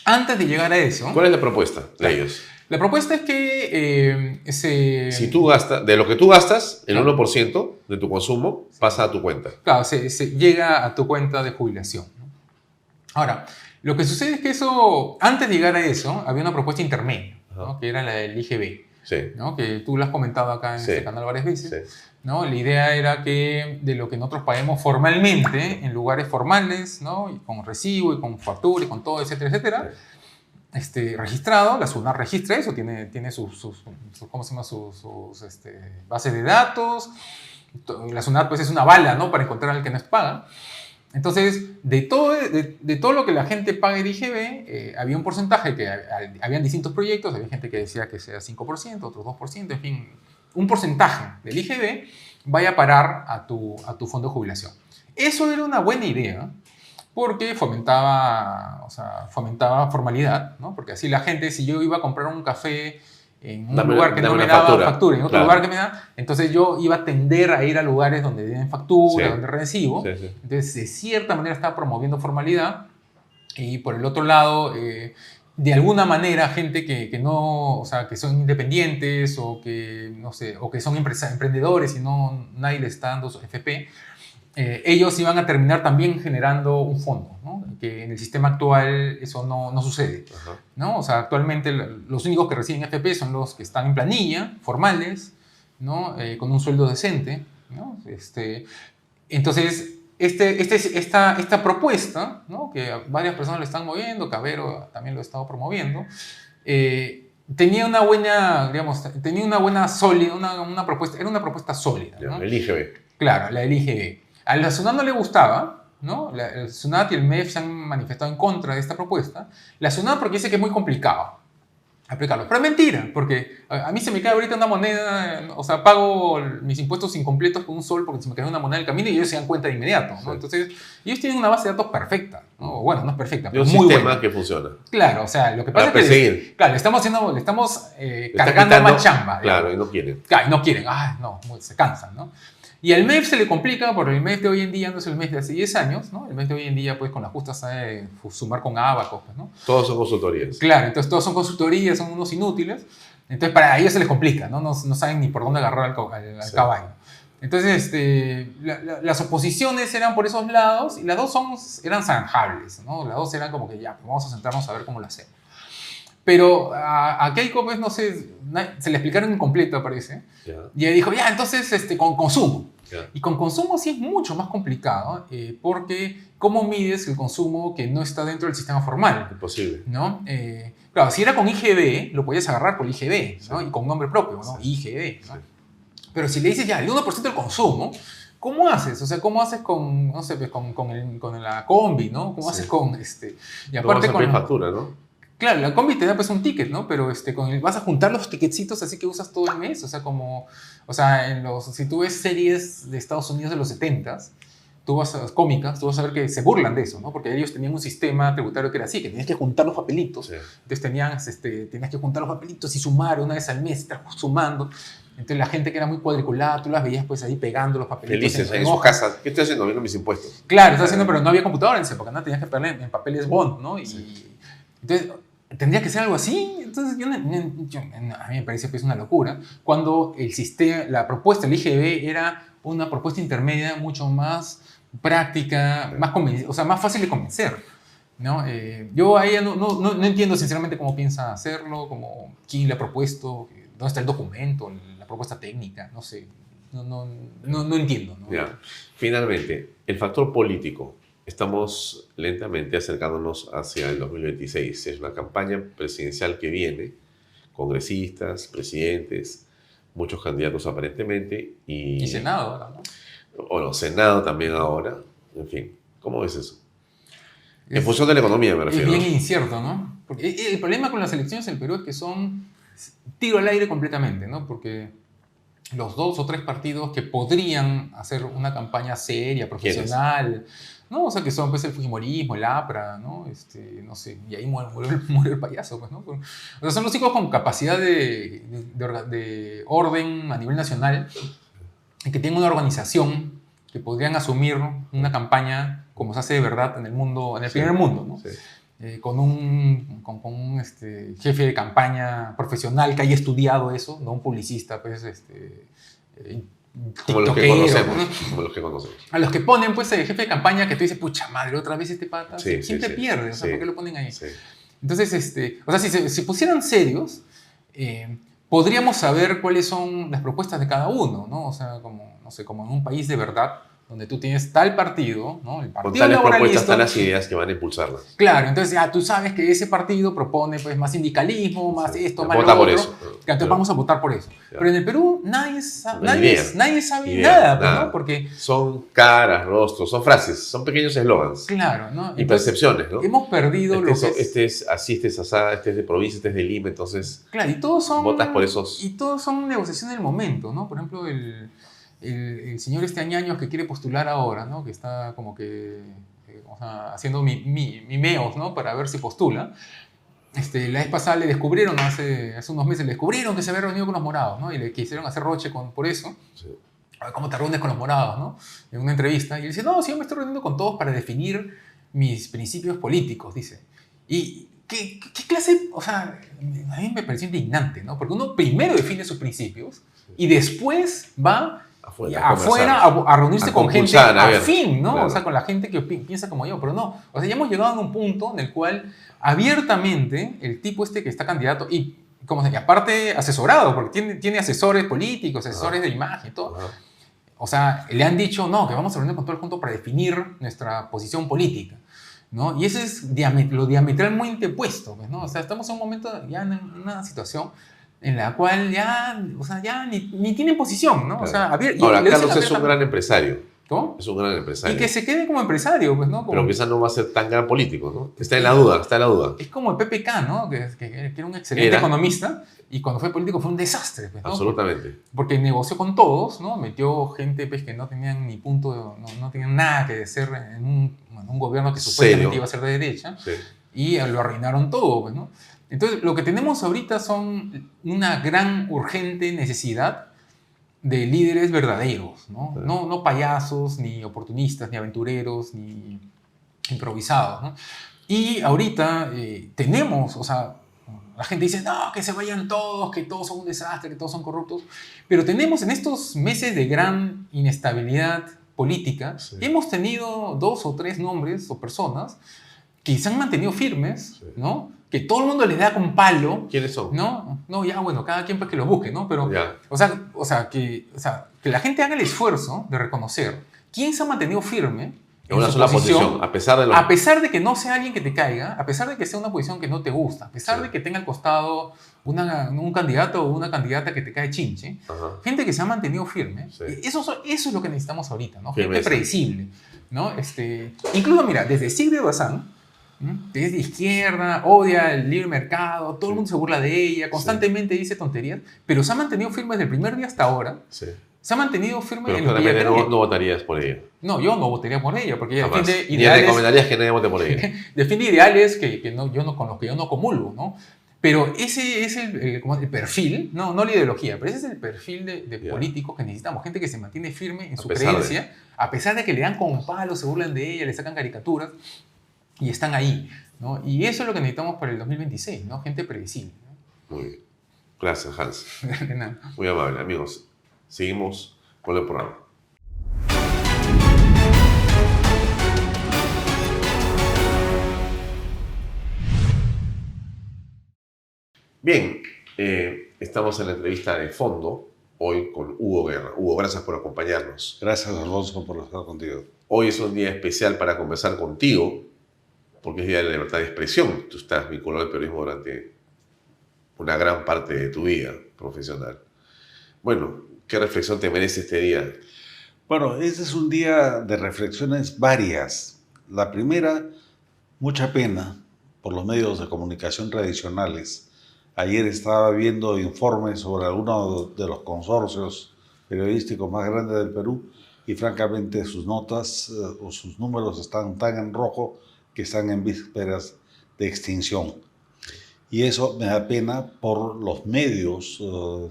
antes de llegar a eso, ¿Cuál es la propuesta de ellos? la propuesta es que Si tú gastas, de lo que tú gastas, el Claro. 1% de tu consumo pasa a tu cuenta. Claro, se llega a tu cuenta de jubilación, ¿no? Ahora, lo que sucede es que eso, antes de llegar a eso, había una propuesta intermedia, ¿no? Ajá. Que era la del IGB, Sí. ¿no? Que tú lo has comentado acá en Sí. este canal varias veces, Sí. ¿no? La idea era que de lo que nosotros paguemos formalmente, en lugares formales, ¿no? Y con recibo y con factura y con todo, etcétera, etcétera, registrado, la SUNAT registra eso, tiene sus ¿cómo se llama? Sus bases de datos. La SUNAT pues es una bala, ¿no? Para encontrar al que nos paga. Entonces, de todo lo que la gente pague de IGB, había un porcentaje que habían distintos proyectos, había gente que decía que sea 5%, otros 2%, en fin, un porcentaje del IGB vaya a parar a tu fondo de jubilación. Eso era una buena idea, porque fomentaba formalidad, ¿no? Porque así la gente, si yo iba a comprar un café en un lugar que no dame me la daba factura. factura, en otro Claro. lugar que me da, entonces yo iba a tender a ir a lugares donde den factura, Sí. donde recibo. Sí, sí. Entonces, de cierta manera estaba promoviendo formalidad. Y por el otro lado, de alguna manera, gente que no, o sea, que son independientes o que, no sé, o que son emprendedores y nadie les está dando su FP, ellos iban a terminar también generando un fondo, ¿no? Que en el sistema actual eso no sucede, Ajá. ¿no? O sea, actualmente los únicos que reciben FP son los que están en planilla, formales, ¿no? Con un sueldo decente, ¿no? Entonces, esta propuesta, ¿no? Que varias personas lo están moviendo, Cabero también lo ha estado promoviendo, tenía una buena, digamos, sólida, una propuesta, era una propuesta sólida, Ya, ¿no? el IGB. Claro, la del IGB. A la SUNAT no le gustaba, ¿no? El SUNAT y el MEF se han manifestado en contra de esta propuesta. La SUNAT porque dice que es muy complicado, aplicarlo. Pero es mentira, porque a mí se me cae ahorita una moneda, o sea, pago mis impuestos incompletos con un sol porque se me cae una moneda en el camino y ellos se dan cuenta de inmediato, ¿no? Sí. Entonces, ellos tienen una base de datos perfecta, ¿no? Bueno, no es perfecta, Y pero un muy sistema buena. que funciona. Claro, o sea, lo que Para pasa es que perseguir. claro, le estamos Está cargando quitando- más chamba. Claro, digamos. y no quieren. Claro, y no quieren, no, se cansan, ¿no? Y al MEF se le complica porque el MEF de hoy en día no es el MEF de hace 10 años, ¿no? El MEF de hoy en día, pues con la justa sabe sumar con Abacus, pues, ¿no? Todos son consultorías. Claro, entonces todos son consultorías, son unos inútiles. Entonces para ellos se les complica, ¿no? No saben ni por dónde agarrar al Sí. caballo. Entonces, las oposiciones eran por esos lados y las dos eran zanjables, ¿no? Las dos eran como que ya, pues vamos a sentarnos a ver cómo lo hacemos. Pero a Keiko, pues no sé, se le explicaron incompleto, parece. Ya, Y ella dijo, ya, entonces con consumo. ya. Y con consumo sí es mucho más complicado, porque ¿cómo mides el consumo que no está dentro del sistema formal? Imposible. ¿No? Claro, si era con IGB, lo podías agarrar por IGB, ¿no? Sí. Y con nombre propio, ¿no? Sí. IGB, ¿no? Sí. Pero si le dices ya el 1% del consumo, ¿cómo haces? O sea, ¿cómo haces con, no sé, pues, con la combi, ¿no? ¿Cómo Sí. haces con, y No aparte vas a pedir con... factura, ¿no? Claro, la combi te da pues un ticket, ¿no? Pero vas a juntar los ticketcitos así que usas todo el mes, o sea, si tú ves series de Estados Unidos de los 70s, cómicas, tú vas a ver que se burlan de eso, ¿no? Porque ellos tenían un sistema tributario que era así, que tenías que juntar los papelitos. Sí. Entonces tenías que juntar los papelitos y sumar una vez al mes, estar sumando. Entonces la gente que era muy cuadriculada, tú las veías pues ahí pegando los papelitos. Felices ahí en su hojas. casa. ¿Qué estoy haciendo? Viendo mis impuestos. Claro, está haciendo, pero no había computadora en esa época, ¿no? Tenías que pegarle en papeles bond, ¿no? Entonces, tendría que ser algo así. Entonces, a mí me parece pues una locura. Cuando la propuesta, el IGB, era una propuesta intermedia mucho más práctica, más fácil de convencer, ¿no? Yo a ella no entiendo sinceramente cómo piensa hacerlo, quién le ha propuesto, dónde está el documento, la propuesta técnica, no sé. No entiendo, ¿no? Ya. Finalmente, el factor político. Estamos lentamente acercándonos hacia el 2026. Es una campaña presidencial que viene, congresistas, presidentes, muchos candidatos aparentemente. Y Senado ahora, ¿no? Bueno, Senado también ahora. En fin, ¿cómo ves eso? En función de la economía me refiero. Es bien incierto, ¿no? Porque el problema con las elecciones en el Perú es que son tiro al aire completamente, ¿no? Porque los 2 o 3 partidos que podrían hacer una campaña seria, profesional, ¿no? O sea, que son pues el Fujimorismo, el APRA, ¿no? No sé, y ahí muere el payaso, pues, ¿no? O sea, son los chicos con capacidad de orden a nivel nacional y que tienen una organización que podrían asumir una campaña como se hace de verdad en el mundo, en el primer mundo, ¿no? Sí. Con un jefe de campaña profesional que haya estudiado eso, no un publicista, pues, Como los que tiktokero, conocemos. ¿no? Como los que conocemos. A los que ponen, pues, el jefe de campaña que tú dices, pucha madre, otra vez este pata, Sí, siempre sí, pierde, o sea, sí. ¿por qué lo ponen ahí? Sí. Entonces, o sea, si se pusieran serios, podríamos saber cuáles son las propuestas de cada uno, ¿no? O sea, no sé, como en un país de verdad, donde tú tienes tal partido, ¿no? El Con partido tales propuestas, laboralista. talas ideas que van a impulsarlas. Claro, entonces ya tú sabes que ese partido propone pues más sindicalismo, más Sí, esto, ya más vota lo por otro. eso. Ya, entonces vamos a votar por eso. Ya. Pero en el Perú nadie No hay idea. sabe Idea, nada, pues, nada. ¿no? Porque, Son caras, rostros, son frases, son pequeños eslogans. claro, ¿no? Y Entonces, percepciones, ¿no? hemos perdido lo que es... Este es así, este es asá, este es de provincia, este es de Lima, entonces Claro, y todos son... votas por esos. Y todos son negociaciones del momento, ¿no? Por ejemplo, el señor Añaños que quiere postular ahora, ¿no? Que está como que o sea, haciendo mimeos, ¿no? Para ver si postula. La vez pasada le descubrieron, hace unos meses, le descubrieron que se había reunido con los morados, ¿no? Y le quisieron hacer roche por eso. Sí. A ver, ¿cómo te reúnes con los morados, no? En una entrevista. Y él dice, no, sí, yo me estoy reuniendo con todos para definir mis principios políticos, dice. Y ¿qué clase? O sea, a mí me pareció indignante, ¿no? Porque uno primero define sus principios y después va afuera a reunirse con gente afín, ¿no? Claro. O sea, con la gente que piensa como yo, pero no. O sea, ya hemos llegado a un punto en el cual abiertamente el tipo que está candidato y, como se llama, aparte asesorado, porque tiene asesores políticos, asesores de imagen y todo. Ajá. O sea, le han dicho, no, que vamos a reunir con todo el mundo para definir nuestra posición política, ¿no? Y eso es lo diametralmente opuesto, pues, ¿no? O sea, estamos en un momento, ya en una situación en la cual ya, o sea, ya ni tienen posición, ¿no? Claro. O sea, Ahora, Carlos es un gran empresario. ¿Cómo? Es un gran empresario. Y que se quede como empresario, pues, ¿no? Como, Pero quizás no va a ser tan gran político, ¿no? Está en la duda, está en la duda. es como el PPK, ¿no? Que era un excelente economista y cuando fue político fue un desastre, pues, ¿no? Absolutamente. Porque negoció con todos, ¿no? Metió gente pues, que no tenían ni punto, no tenían nada que hacer en un gobierno que supuestamente iba a ser de derecha. Sí. Y lo arruinaron todo, pues, ¿no? Entonces, lo que tenemos ahorita son una gran, urgente necesidad de líderes verdaderos, ¿no? Sí. No payasos, ni oportunistas, ni aventureros, ni improvisados, ¿no? Y ahorita tenemos, o sea, la gente dice, no, que se vayan todos, que todos son un desastre, que todos son corruptos, pero tenemos en estos meses de gran inestabilidad política, Sí. hemos tenido 2 o 3 nombres o personas que se han mantenido firmes, Sí. ¿no? Que todo el mundo les da con palo, ¿Quiénes son? ¿no? Ya, bueno, cada quien pues que lo busque, ¿no? Pero, Ya. que la gente haga el esfuerzo de reconocer quién se ha mantenido firme En una su sola posición, a pesar de lo... a pesar de que no sea alguien que te caiga, a pesar de que sea una posición que no te gusta, a pesar Sí. de que tenga al costado un candidato o una candidata que te cae chinche, Ajá. gente que se ha mantenido firme, Sí. eso es lo que necesitamos ahorita, ¿no? Firmeza. Gente predecible, ¿no? Incluso, mira, desde Sigrid Bazán, que es de izquierda, odia el libre mercado, todo el mundo se burla de ella, constantemente dice tonterías, pero se ha mantenido firme desde el primer día hasta ahora, Sí. se ha mantenido firme Pero en lo que claramente ella cree. no votarías por ella. No, yo no votaría por ella, porque ella Jamás. defiende Ni le ideales, recomendarías que nadie vote por ella. defiende ideales con los que yo no comulgo, ¿no? Pero ese es el perfil, no la ideología, pero ese es el perfil de Ya. políticos que necesitamos, gente que se mantiene firme en A su pesar de- creencia, a pesar de que le dan con palos, se burlan de ella, le sacan caricaturas, y están ahí, ¿no? Y eso es lo que necesitamos para el 2026, ¿no? Gente predecible, ¿no? Muy bien. Gracias, Hans. De nada. Muy amable, amigos. Seguimos con el programa. Bien, estamos en la entrevista de fondo hoy con Hugo Guerra. Hugo, gracias por acompañarnos. Gracias, Alfonso, por estar contigo. Hoy es un día especial para conversar contigo, porque es Día de la Libertad de Expresión. Tú estás vinculado al periodismo durante una gran parte de tu vida profesional. Bueno, ¿qué reflexión te merece este día? Bueno, este es un día de reflexiones varias. La primera, mucha pena por los medios de comunicación tradicionales. Ayer estaba viendo informes sobre algunos de los consorcios periodísticos más grandes del Perú y francamente sus notas o sus números están tan en rojo que están en vísperas de extinción. Y eso me da pena por los medios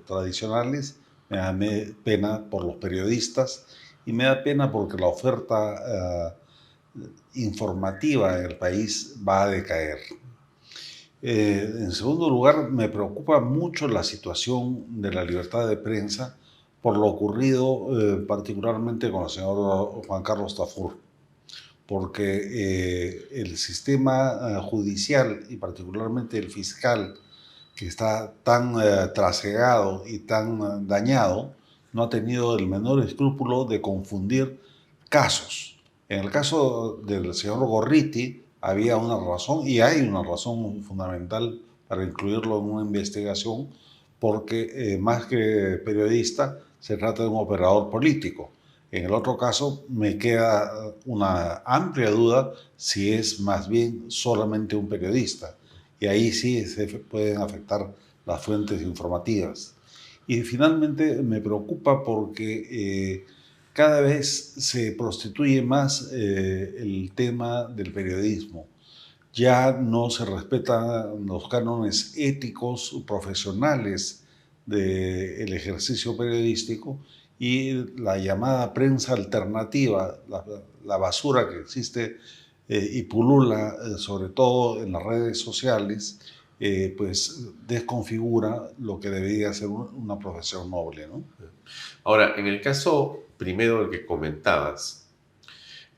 tradicionales, me da pena por los periodistas y me da pena porque la oferta informativa en el país va a decaer. En segundo lugar, me preocupa mucho la situación de la libertad de prensa por lo ocurrido particularmente con el señor Juan Carlos Tafur, porque el sistema judicial y particularmente el fiscal, que está tan trasegado y tan dañado, no ha tenido el menor escrúpulo de confundir casos. En el caso del señor Gorriti había una razón, y hay una razón fundamental para incluirlo en una investigación, porque más que periodista se trata de un operador político. En el otro caso me queda una amplia duda si es más bien solamente un periodista, y ahí sí se pueden afectar las fuentes informativas. Y finalmente me preocupa porque cada vez se prostituye más el tema del periodismo. Ya no se respetan los cánones éticos profesionales del ejercicio periodístico y la llamada prensa alternativa, la basura que existe y pulula sobre todo en las redes sociales, pues desconfigura lo que debería ser una profesión noble, ¿no? Ahora, en el caso primero del que comentabas,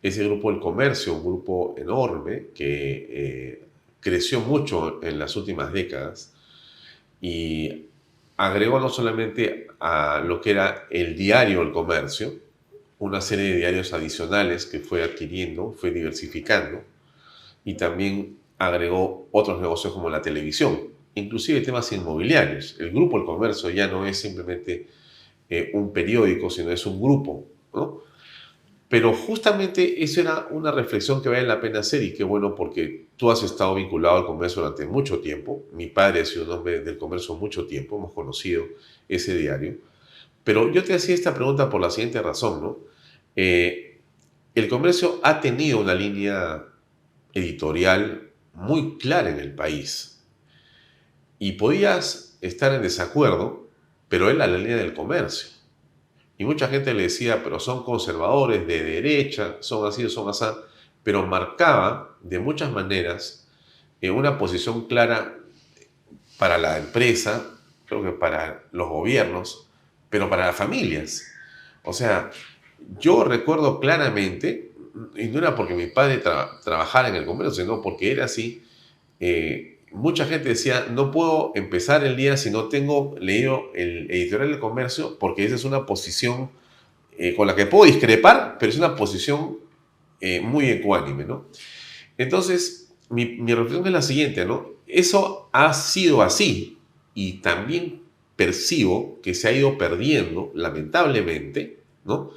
ese grupo del comercio, un grupo enorme que creció mucho en las últimas décadas y agregó no solamente a lo que era el diario El Comercio, una serie de diarios adicionales que fue adquiriendo, fue diversificando, y también agregó otros negocios como la televisión, inclusive temas inmobiliarios. El grupo El Comercio ya no es simplemente un periódico, sino es un grupo, ¿no? Pero justamente eso era una reflexión que vale la pena hacer, y qué bueno, porque tú has estado vinculado al comercio durante mucho tiempo. Mi padre ha sido un hombre del comercio mucho tiempo, hemos conocido ese diario. Pero yo te hacía esta pregunta por la siguiente razón, ¿no? El comercio ha tenido una línea editorial muy clara en el país, y podías estar en desacuerdo, pero era la línea del comercio. Y mucha gente le decía, pero son conservadores, de derecha, son así o son así, pero marcaba de muchas maneras una posición clara para la empresa, creo que para los gobiernos, pero para las familias. O sea, yo recuerdo claramente, y no era porque mi padre trabajara en el comercio, sino porque era así, mucha gente decía, no puedo empezar el día si no tengo leído el editorial del comercio, porque esa es una posición con la que puedo discrepar, pero es una posición muy ecuánime, ¿no? Entonces, mi reflexión es la siguiente, ¿no? Eso ha sido así, y también percibo que se ha ido perdiendo, lamentablemente, ¿no?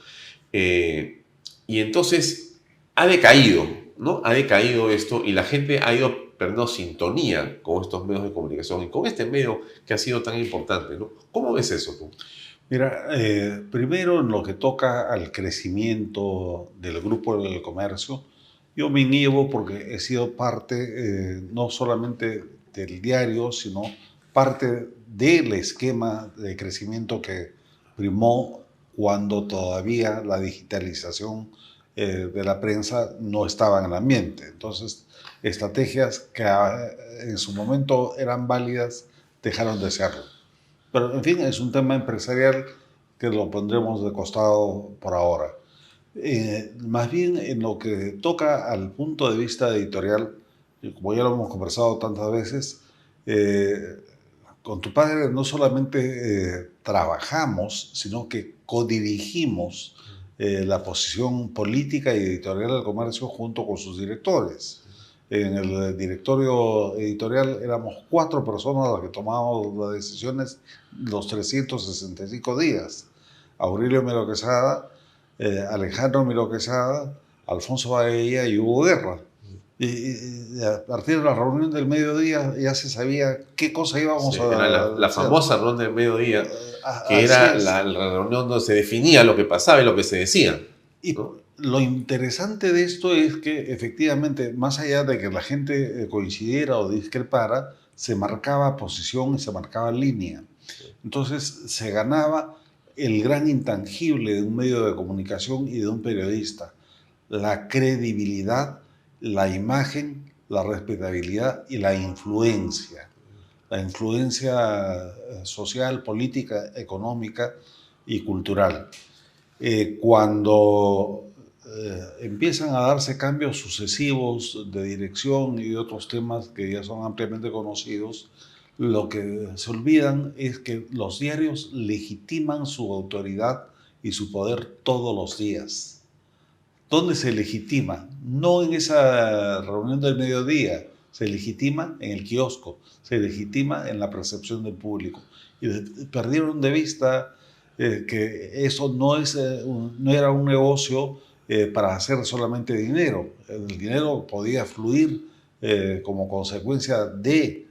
Y entonces ha decaído, ¿no? Ha decaído esto, y la gente ha ido perdiendo sintonía con estos medios de comunicación y con este medio que ha sido tan importante, ¿no? ¿Cómo ves eso tú? Mira, primero en lo que toca al crecimiento del grupo del comercio, yo me niego porque he sido parte no solamente del diario, sino parte del esquema de crecimiento que primó cuando todavía la digitalización de la prensa no estaba en el ambiente. Entonces, estrategias que en su momento eran válidas dejaron de serlo. Pero, en fin, es un tema empresarial que lo pondremos de costado por ahora. Más bien, en lo que toca al punto de vista editorial, como ya lo hemos conversado tantas veces, con tu padre no solamente trabajamos, sino que codirigimos la posición política y editorial del comercio junto con sus directores. En el directorio editorial éramos 4 personas las que tomábamos las decisiones los 365 días. Aurelio Miro Quesada, Alejandro Miro Quesada, Alfonso Baella y Hugo Guerra. Y a partir de la reunión del mediodía ya se sabía qué cosa íbamos a hacer. La famosa reunión del mediodía, que era la reunión donde se definía lo que pasaba y lo que se decía, ¿no? Lo interesante de esto es que efectivamente, más allá de que la gente coincidiera o discrepara, se marcaba posición y se marcaba línea. Entonces se ganaba el gran intangible de un medio de comunicación y de un periodista: la credibilidad, la imagen, la respetabilidad y la influencia. La influencia social, política, económica y cultural. Cuando empiezan a darse cambios sucesivos de dirección y de otros temas que ya son ampliamente conocidos, lo que se olvidan es que los diarios legitiman su autoridad y su poder todos los días. ¿Dónde se legitima? No en esa reunión del mediodía, se legitima en el kiosco, se legitima en la percepción del público. Y perdieron de vista que eso no era un negocio para hacer solamente dinero. El dinero podía fluir como consecuencia del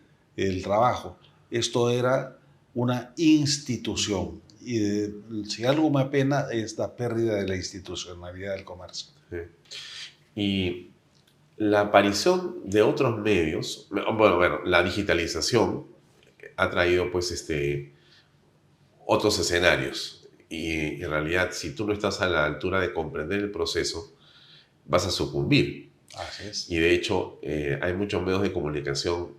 trabajo. Esto era una institución. Y si algo me apena es la pérdida de la institucionalidad del comercio. Sí. Y la aparición de otros medios, bueno, la digitalización ha traído pues otros escenarios, y en realidad si tú no estás a la altura de comprender el proceso, vas a sucumbir. Así es. Y de hecho hay muchos medios de comunicación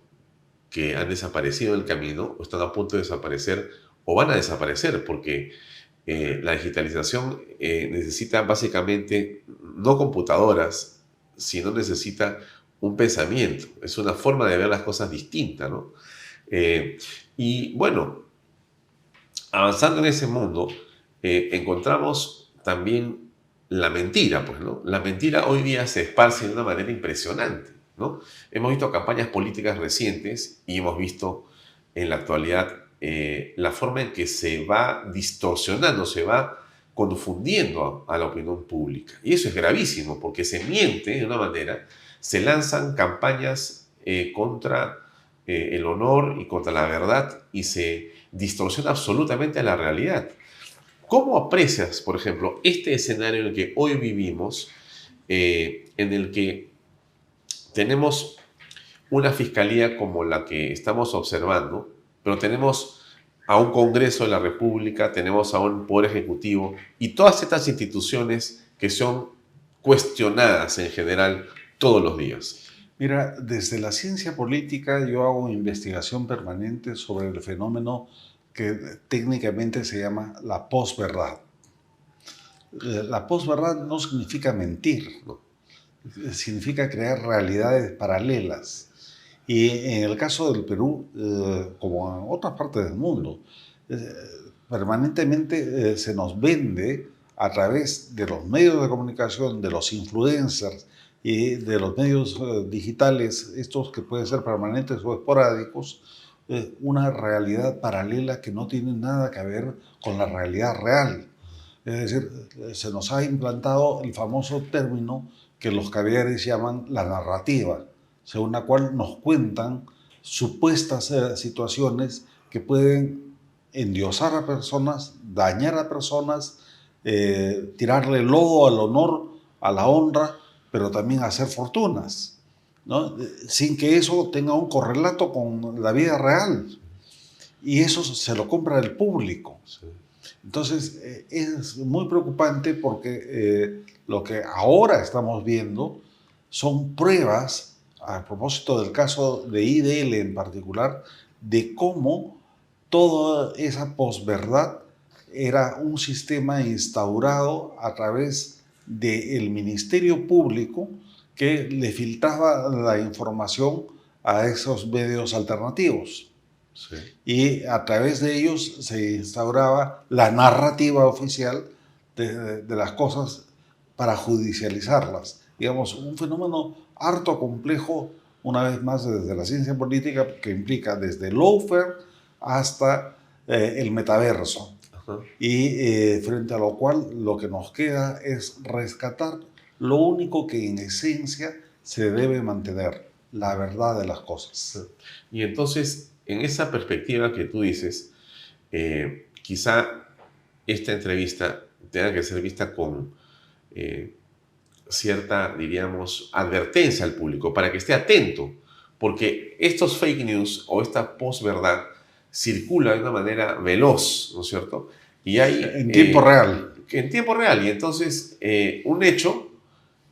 que han desaparecido en el camino, o están a punto de desaparecer, o van a desaparecer, porque la digitalización necesita básicamente no computadoras, sino necesita un pensamiento, es una forma de ver las cosas distinta, ¿no? Y bueno, avanzando en ese mundo, encontramos también la mentira, pues, ¿no? La mentira hoy día se esparce de una manera impresionante, ¿no? Hemos visto campañas políticas recientes y hemos visto en la actualidad la forma en que se va distorsionando, se va confundiendo a la opinión pública. Y eso es gravísimo, porque se miente de una manera, se lanzan campañas contra el honor y contra la verdad y se distorsiona absolutamente la realidad. ¿Cómo aprecias, por ejemplo, este escenario en el que hoy vivimos, en el que tenemos una fiscalía como la que estamos observando, pero tenemos a un Congreso de la República, tenemos a un Poder Ejecutivo y todas estas instituciones que son cuestionadas en general todos los días? Mira, desde la ciencia política yo hago investigación permanente sobre el fenómeno que técnicamente se llama la posverdad. La posverdad no significa mentir, ¿no? Significa crear realidades paralelas. Y en el caso del Perú, como en otras partes del mundo, permanentemente se nos vende a través de los medios de comunicación, de los influencers y de los medios digitales, estos que pueden ser permanentes o esporádicos, una realidad paralela que no tiene nada que ver con la realidad real. Es decir, se nos ha implantado el famoso término que los caviares llaman la narrativa, según la cual nos cuentan supuestas situaciones que pueden endiosar a personas, dañar a personas, tirarle lodo al honor, a la honra, pero también hacer fortunas, ¿no? Sin que eso tenga un correlato con la vida real. Y eso se lo compra el público. Sí. Entonces, es muy preocupante porque lo que ahora estamos viendo son pruebas, a propósito del caso de IDL en particular, de cómo toda esa posverdad era un sistema instaurado a través del Ministerio Público que le filtraba la información a esos medios alternativos. Sí. Y a través de ellos se instauraba la narrativa oficial de las cosas para judicializarlas. Digamos, un fenómeno harto complejo, una vez más desde la ciencia política, que implica desde el lawfare hasta el metaverso. Y frente a lo cual lo que nos queda es rescatar lo único que en esencia se debe mantener, la verdad de las cosas. Y entonces, en esa perspectiva que tú dices, quizá esta entrevista tenga que ser vista con cierta, diríamos, advertencia al público para que esté atento, porque estos fake news o esta posverdad circula de una manera veloz, ¿no es cierto? Y hay, en tiempo real. En tiempo real. Y entonces un hecho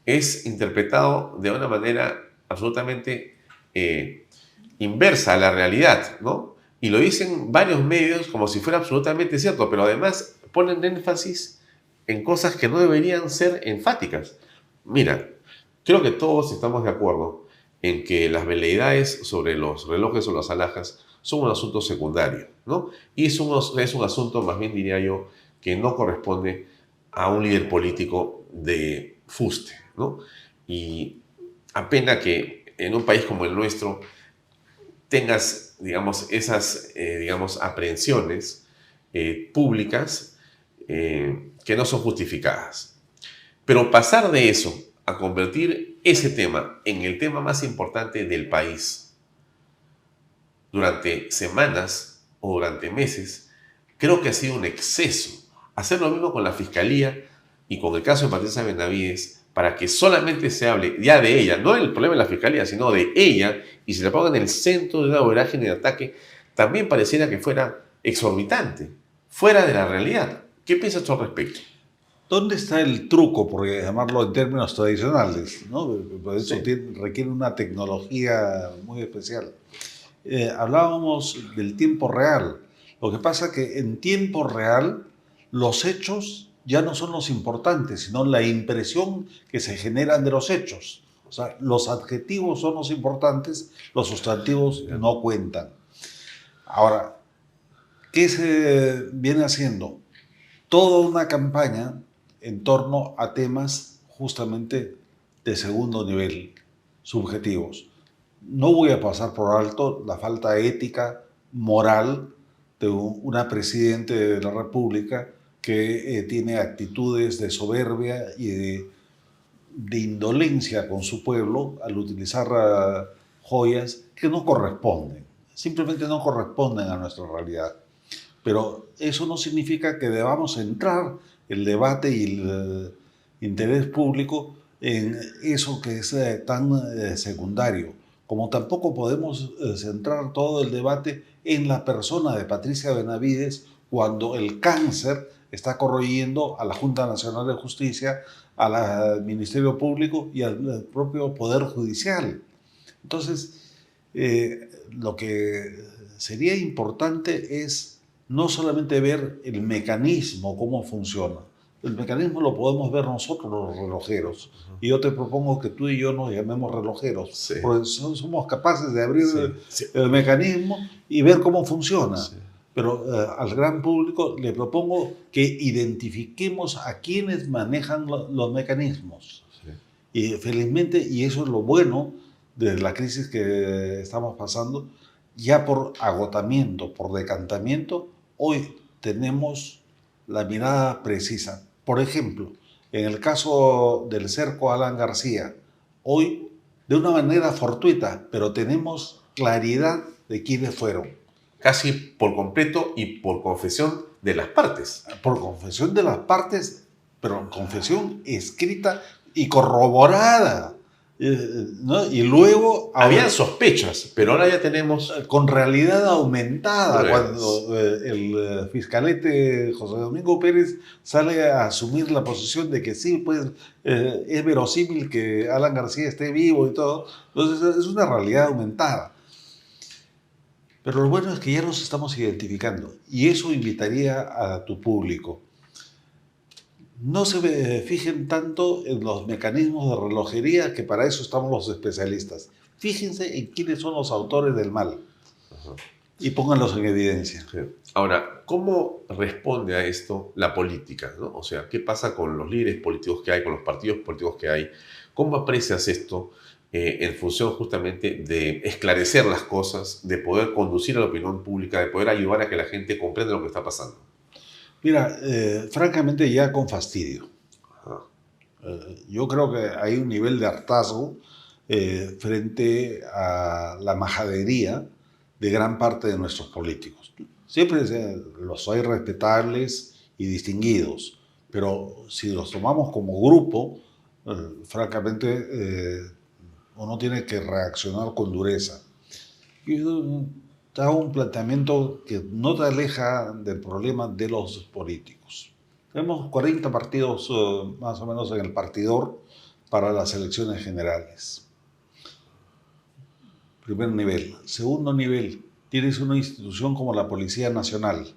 es interpretado de una manera absolutamente inversa a la realidad, ¿no? Y lo dicen varios medios como si fuera absolutamente cierto, pero además ponen énfasis en cosas que no deberían ser enfáticas. Mira, creo que todos estamos de acuerdo en que las veleidades sobre los relojes o las alhajas son un asunto secundario, ¿no? Y es un asunto, más bien diría yo, que no corresponde a un líder político de fuste, ¿no? Y apena que en un país como el nuestro tengas, digamos, esas, aprehensiones públicas que no son justificadas. Pero pasar de eso a convertir ese tema en el tema más importante del país durante semanas o durante meses, creo que ha sido un exceso. Hacer lo mismo con la Fiscalía y con el caso de Patricia Benavides, para que solamente se hable ya de ella, no del problema de la Fiscalía, sino de ella, y se la ponga en el centro de una vorágine de ataque, también pareciera que fuera exorbitante, fuera de la realidad. ¿Qué piensas tú al respecto? ¿Dónde está el truco, por llamarlo en términos tradicionales, ¿no? Por eso sí, requiere una tecnología muy especial. Hablábamos del tiempo real. Lo que pasa es que en tiempo real los hechos ya no son los importantes, sino la impresión que se generan de los hechos. O sea, los adjetivos son los importantes, los sustantivos no cuentan. Ahora, ¿qué se viene haciendo? Toda una campaña en torno a temas justamente de segundo nivel, subjetivos. No voy a pasar por alto la falta ética, moral de una presidente de la República que tiene actitudes de soberbia y de indolencia con su pueblo al utilizar joyas que no corresponden, simplemente no corresponden a nuestra realidad. Pero eso no significa que debamos centrar el debate y el interés público en eso que es tan secundario, como tampoco podemos centrar todo el debate en la persona de Patricia Benavides cuando el cáncer está corroyendo a la Junta Nacional de Justicia, al Ministerio Público y al propio Poder Judicial. Entonces, lo que sería importante es no solamente ver el mecanismo, cómo funciona. El mecanismo lo podemos ver nosotros los relojeros. Y yo te propongo que tú y yo nos llamemos relojeros, Sí. porque somos capaces de abrir Sí. el mecanismo y ver cómo funciona. Sí. Pero al gran público le propongo que identifiquemos a quienes manejan los mecanismos. Sí. Y felizmente, y eso es lo bueno de la crisis que estamos pasando, ya por agotamiento, por decantamiento, hoy tenemos la mirada precisa. Por ejemplo, en el caso del cerco Alan García, hoy, de una manera fortuita, pero tenemos claridad de quiénes fueron. Casi por completo y por confesión de las partes. Por confesión de las partes, pero confesión escrita y corroborada. ¿No? Y luego... Habían sospechas, pero ahora ya tenemos... Con realidad aumentada, Pruebas. cuando el fiscalete José Domingo Pérez sale a asumir la posición de que sí, pues es verosímil que Alan García esté vivo y todo. Entonces es una realidad aumentada. Pero lo bueno es que ya nos estamos identificando y eso invitaría a tu público. No se fijen tanto en los mecanismos de relojería, que para eso estamos los especialistas. Fíjense en quiénes son los autores del mal y pónganlos en evidencia. Sí. Ahora, ¿cómo responde a esto la política, ¿no? O sea, ¿qué pasa con los líderes políticos que hay, con los partidos políticos que hay? ¿Cómo aprecias esto en función justamente de esclarecer las cosas, de poder conducir a la opinión pública, de poder ayudar a que la gente comprenda lo que está pasando? Mira, francamente ya con fastidio. Ajá. Yo creo que hay un nivel de hartazgo frente a la majadería de gran parte de nuestros políticos. Siempre los hay respetables y distinguidos, pero si los tomamos como grupo, francamente uno tiene que reaccionar con dureza. Y te hago un planteamiento que no te aleja del problema de los políticos. Tenemos 40 partidos más o menos en el partidor para las elecciones generales. Primer nivel. Segundo nivel, tienes una institución como la Policía Nacional,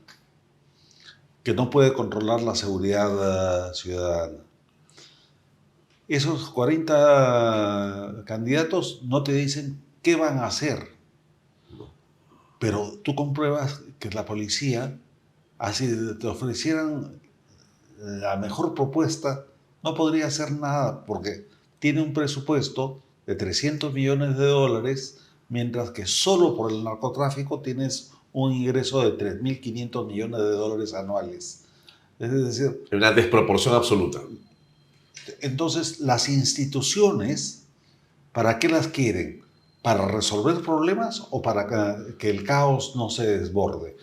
que no puede controlar la seguridad ciudadana. Esos 40 candidatos no te dicen qué van a hacer. Pero tú compruebas que la policía, así te ofrecieran la mejor propuesta, no podría hacer nada porque tiene un presupuesto de $300 millones, mientras que solo por el narcotráfico tienes un ingreso de $3.500 millones anuales. Es decir, Una desproporción absoluta. entonces las instituciones, ¿para qué las quieren? ¿Para resolver problemas o para que el caos no se desborde?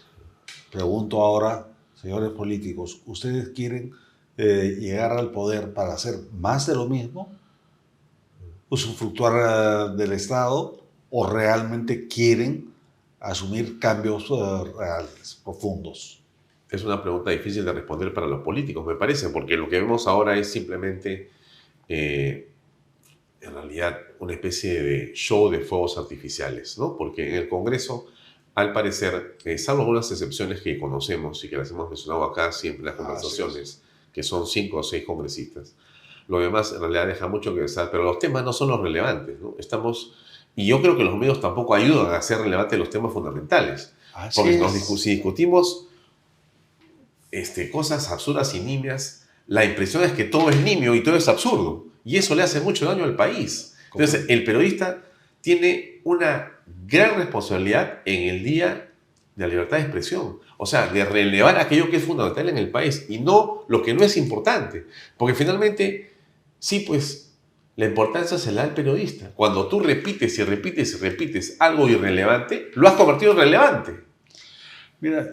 Pregunto ahora, señores políticos, ¿ustedes quieren llegar al poder para hacer más de lo mismo? ¿Usufructuar del Estado? ¿O realmente quieren asumir cambios reales, profundos? Es una pregunta difícil de responder para los políticos, me parece, porque lo que vemos ahora es simplemente... en realidad una especie de show de fuegos artificiales, ¿no? Porque en el Congreso, al parecer, salvo algunas excepciones que conocemos y que las hemos mencionado acá siempre en las conversaciones, que son 5 o 6 congresistas, lo demás en realidad deja mucho que desear, pero los temas no son los relevantes, ¿no? Y yo creo que los medios tampoco ayudan a hacer relevantes los temas fundamentales. Porque si discutimos cosas absurdas y nimias, la impresión es que todo es nimio y todo es absurdo. Y eso le hace mucho daño al país. Entonces, el periodista tiene una gran responsabilidad en el día de la libertad de expresión. O sea, de relevar aquello que es fundamental en el país y no lo que no es importante. Porque finalmente, sí, pues, la importancia se la da al periodista. Cuando tú repites y repites y repites algo irrelevante, lo has convertido en relevante. Mira,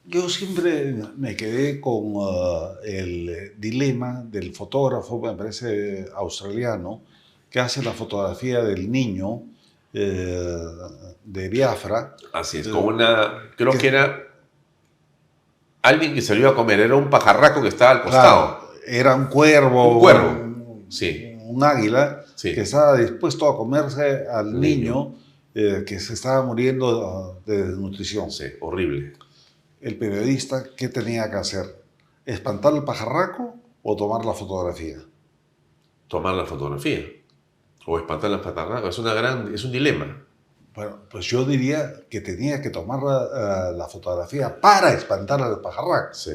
yo siempre me quedé con el dilema del fotógrafo, me parece australiano, que hace la fotografía del niño de Biafra. Así es, con creo que era alguien que salió a comer, era un pajarraco que estaba al costado. Claro, era un cuervo, Un cuervo, sí. un águila, Sí. que estaba dispuesto a comerse al niño que se estaba muriendo de desnutrición. Sí, horrible. El periodista, ¿qué tenía que hacer? ¿Espantar al pajarraco o tomar la fotografía? Tomar la fotografía o espantar las patarracas es un dilema. Bueno, pues yo diría que tenía que tomar la fotografía para espantar al pajarraco. Sí.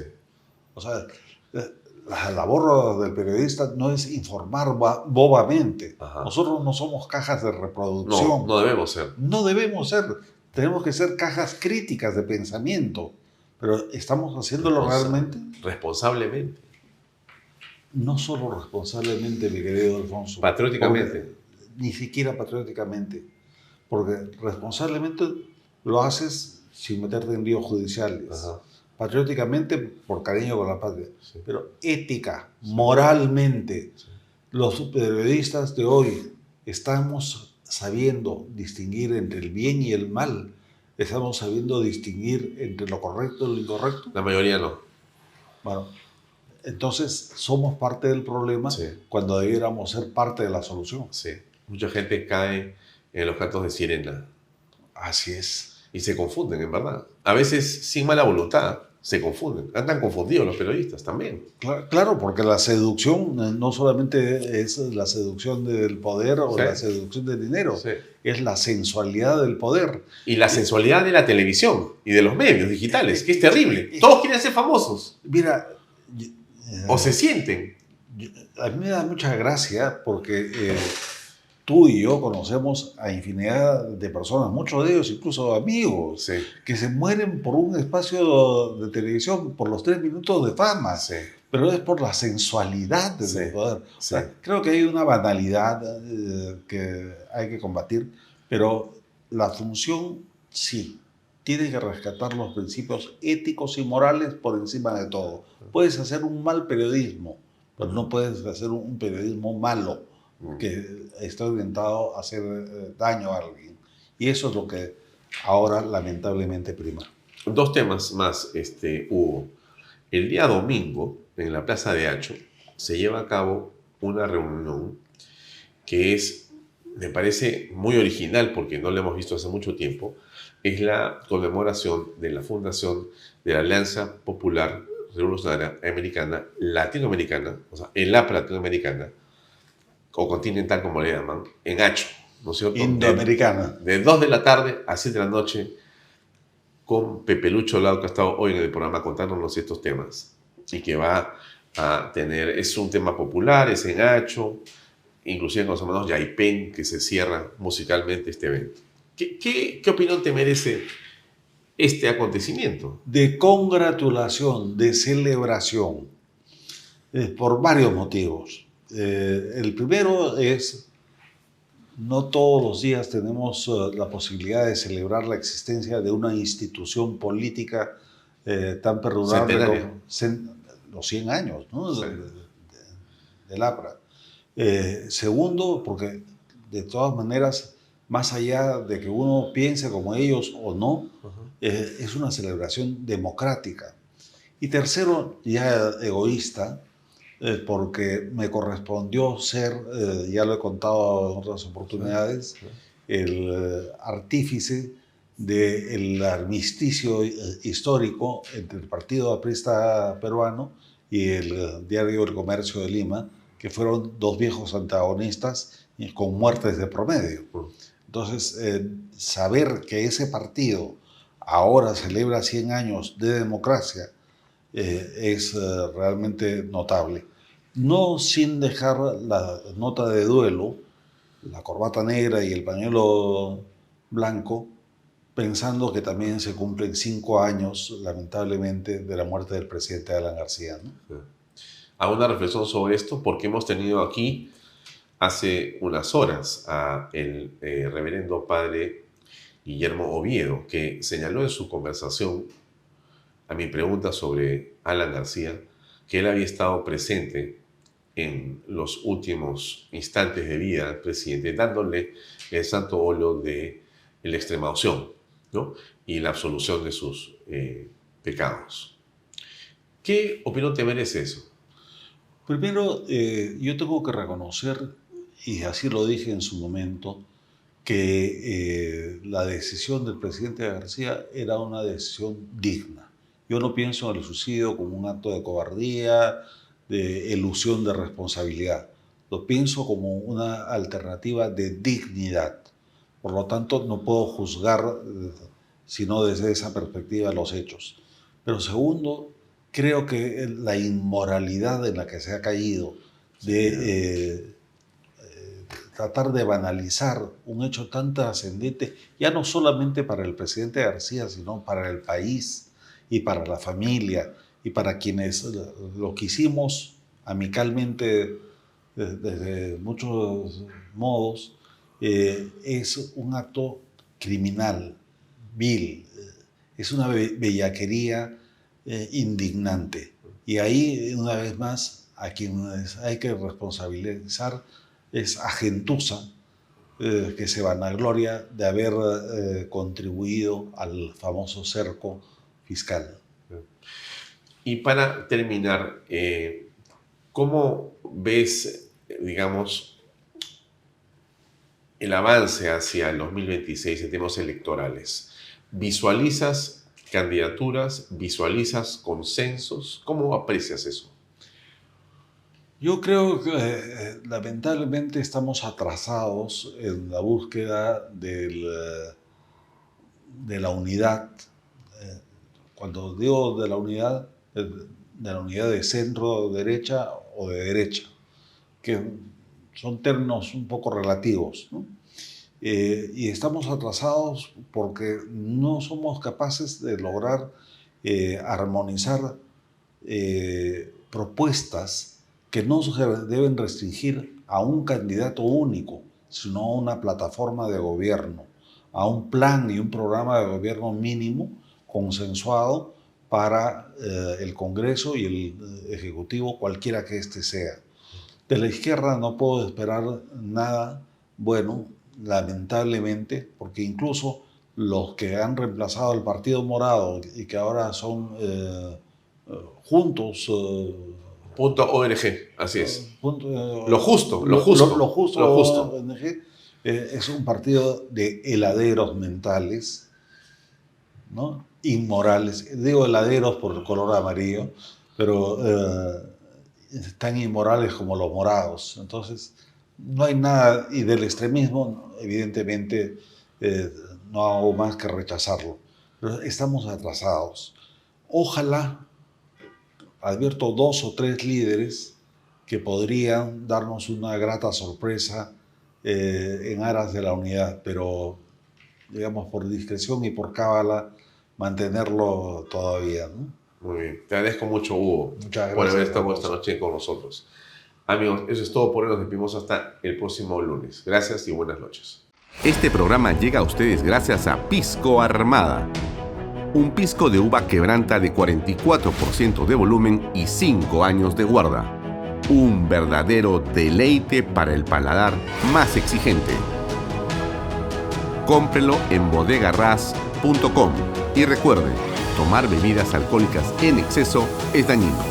O sea, la labor del periodista no es informar bobamente. Ajá. Nosotros no somos cajas de reproducción. No, no debemos ser. No debemos ser. Tenemos que ser cajas críticas de pensamiento. Pero ¿estamos haciéndolo realmente? Responsablemente. No solo responsablemente, mi querido Alfonso. Patrióticamente. Ni siquiera patrióticamente. Porque responsablemente lo haces sin meterte en líos judiciales. Ajá. Patrióticamente por cariño con la patria. Sí. Pero ética, moralmente, Sí. los periodistas de hoy estamos sabiendo distinguir entre el bien y el mal. Estamos sabiendo distinguir entre lo correcto y lo incorrecto. La mayoría no. Bueno, entonces somos parte del problema Sí. cuando debiéramos ser parte de la solución. Sí. Mucha gente cae en los cantos de sirena Así es. y se confunden, en verdad. A veces, sin mala voluntad, se confunden. Andan confundidos los periodistas también. Claro, porque la seducción no solamente es la seducción del poder o Sí. la seducción del dinero, Sí. es la sensualidad del poder. Y la sensualidad de la televisión y de los medios digitales, que es terrible. Todos quieren ser famosos. Mira, O se sienten. a mí me da mucha gracia porque tú y yo conocemos a infinidad de personas, muchos de ellos incluso amigos, Sí. que se mueren por un espacio de televisión, por los 3 minutos de fama, Sí. pero es por la sensualidad del Sí, poder. O sea, sí. creo que hay una banalidad que hay que combatir, pero la función sí, tiene que rescatar los principios éticos y morales por encima de todo. Puedes hacer un mal periodismo, pero no puedes hacer un periodismo malo que está orientado a hacer daño a alguien. Y eso es lo que ahora lamentablemente prima. Dos temas más, Hugo. El día domingo, en la Plaza de Hacho, se lleva a cabo una reunión que es, me parece muy original porque no la hemos visto hace mucho tiempo. Es la conmemoración de la fundación de la Alianza Popular Revolucionaria Americana, Latinoamericana, o sea, el APRA Latinoamericana, o continental como le llaman, en Hacho, ¿no es cierto? Indoamericana. De 2 de la tarde a 7 de la noche, con Pepe Lucho Lado, que ha estado hoy en el programa contándonos estos temas, y que va a tener, es un tema popular, es en Hacho, inclusive con los hermanos Yaipen, que se cierra musicalmente este evento. ¿Qué opinión te merece este acontecimiento? De congratulación, de celebración, por varios motivos. El primero es, no todos los días tenemos la posibilidad de celebrar la existencia de una institución política tan perdurable como los 100 años, ¿no? Sí. Del APRA. Segundo, porque de todas maneras, más allá de que uno piense como ellos o no, es una celebración democrática. Y tercero, ya egoísta, porque me correspondió ser, ya lo he contado en otras oportunidades, el artífice del armisticio histórico entre el Partido Aprista Peruano y el diario El Comercio de Lima, que fueron dos viejos antagonistas con muertes de promedio. Entonces, saber que ese partido ahora celebra 100 años de democracia es realmente notable. No sin dejar la nota de duelo, la corbata negra y el pañuelo blanco, pensando que también se cumplen 5 años, lamentablemente, de la muerte del presidente Alan García, ¿no? Hago una reflexión sobre esto porque hemos tenido aquí hace unas horas a el reverendo padre Guillermo Oviedo, que señaló en su conversación a mi pregunta sobre Alan García que él había estado presente en los últimos instantes de vida del presidente, dándole el santo óleo de la extrema unción, ¿no? Y la absolución de sus pecados. ¿Qué opinión te merece eso? Primero, yo tengo que reconocer, y así lo dije en su momento, que la decisión del presidente García era una decisión digna. Yo no pienso en el suicidio como un acto de cobardía, de elusión de responsabilidad. Lo pienso como una alternativa de dignidad. Por lo tanto, no puedo juzgar, sino desde esa perspectiva, los hechos. Pero segundo, creo que la inmoralidad en la que se ha caído de tratar de banalizar un hecho tan trascendente, ya no solamente para el presidente García, sino para el país y para la familia y para quienes lo quisimos amicalmente desde muchos modos, es un acto criminal, vil, es una bellaquería indignante. Y ahí, una vez más, a quienes hay que responsabilizar es a gentuza que se vanagloria de haber contribuido al famoso cerco fiscal. Y para terminar, ¿cómo ves, digamos, el avance hacia el 2026 en temas electorales? ¿Visualizas candidaturas? ¿Visualizas consensos? ¿Cómo aprecias eso? Yo creo que lamentablemente estamos atrasados en la búsqueda de la unidad. Cuando digo de la unidad de centro-derecha o de derecha, que son términos un poco relativos, ¿no? Y estamos atrasados porque no somos capaces de lograr armonizar propuestas que no se deben restringir a un candidato único, sino a una plataforma de gobierno, a un plan y un programa de gobierno mínimo consensuado para el Congreso y el Ejecutivo, cualquiera que éste sea. De la izquierda no puedo esperar nada bueno, lamentablemente, porque incluso los que han reemplazado al Partido Morado y que ahora son juntos... .org, así es. Lo justo. ONG. Es un partido de heladeros mentales, ¿no? Inmorales. Digo heladeros por el color amarillo, pero tan inmorales como los morados. Entonces, no hay nada, y del extremismo, evidentemente, no hago más que rechazarlo. Pero estamos atrasados. Ojalá, advierto 2 o 3 líderes que podrían darnos una grata sorpresa en aras de la unidad, pero, digamos, por discreción y por cábala, mantenerlo todavía, ¿no? Muy bien. Te agradezco mucho, Hugo, Muchas gracias por haber estado esta noche con nosotros. Amigos, eso es todo por hoy. Nos despedimos hasta el próximo lunes. Gracias y buenas noches. Este programa llega a ustedes gracias a Pisco Armada. Un pisco de uva quebranta de 44% de volumen y 5 años de guarda. Un verdadero deleite para el paladar más exigente. Cómprelo en bodegarras.com y recuerde, tomar bebidas alcohólicas en exceso es dañino.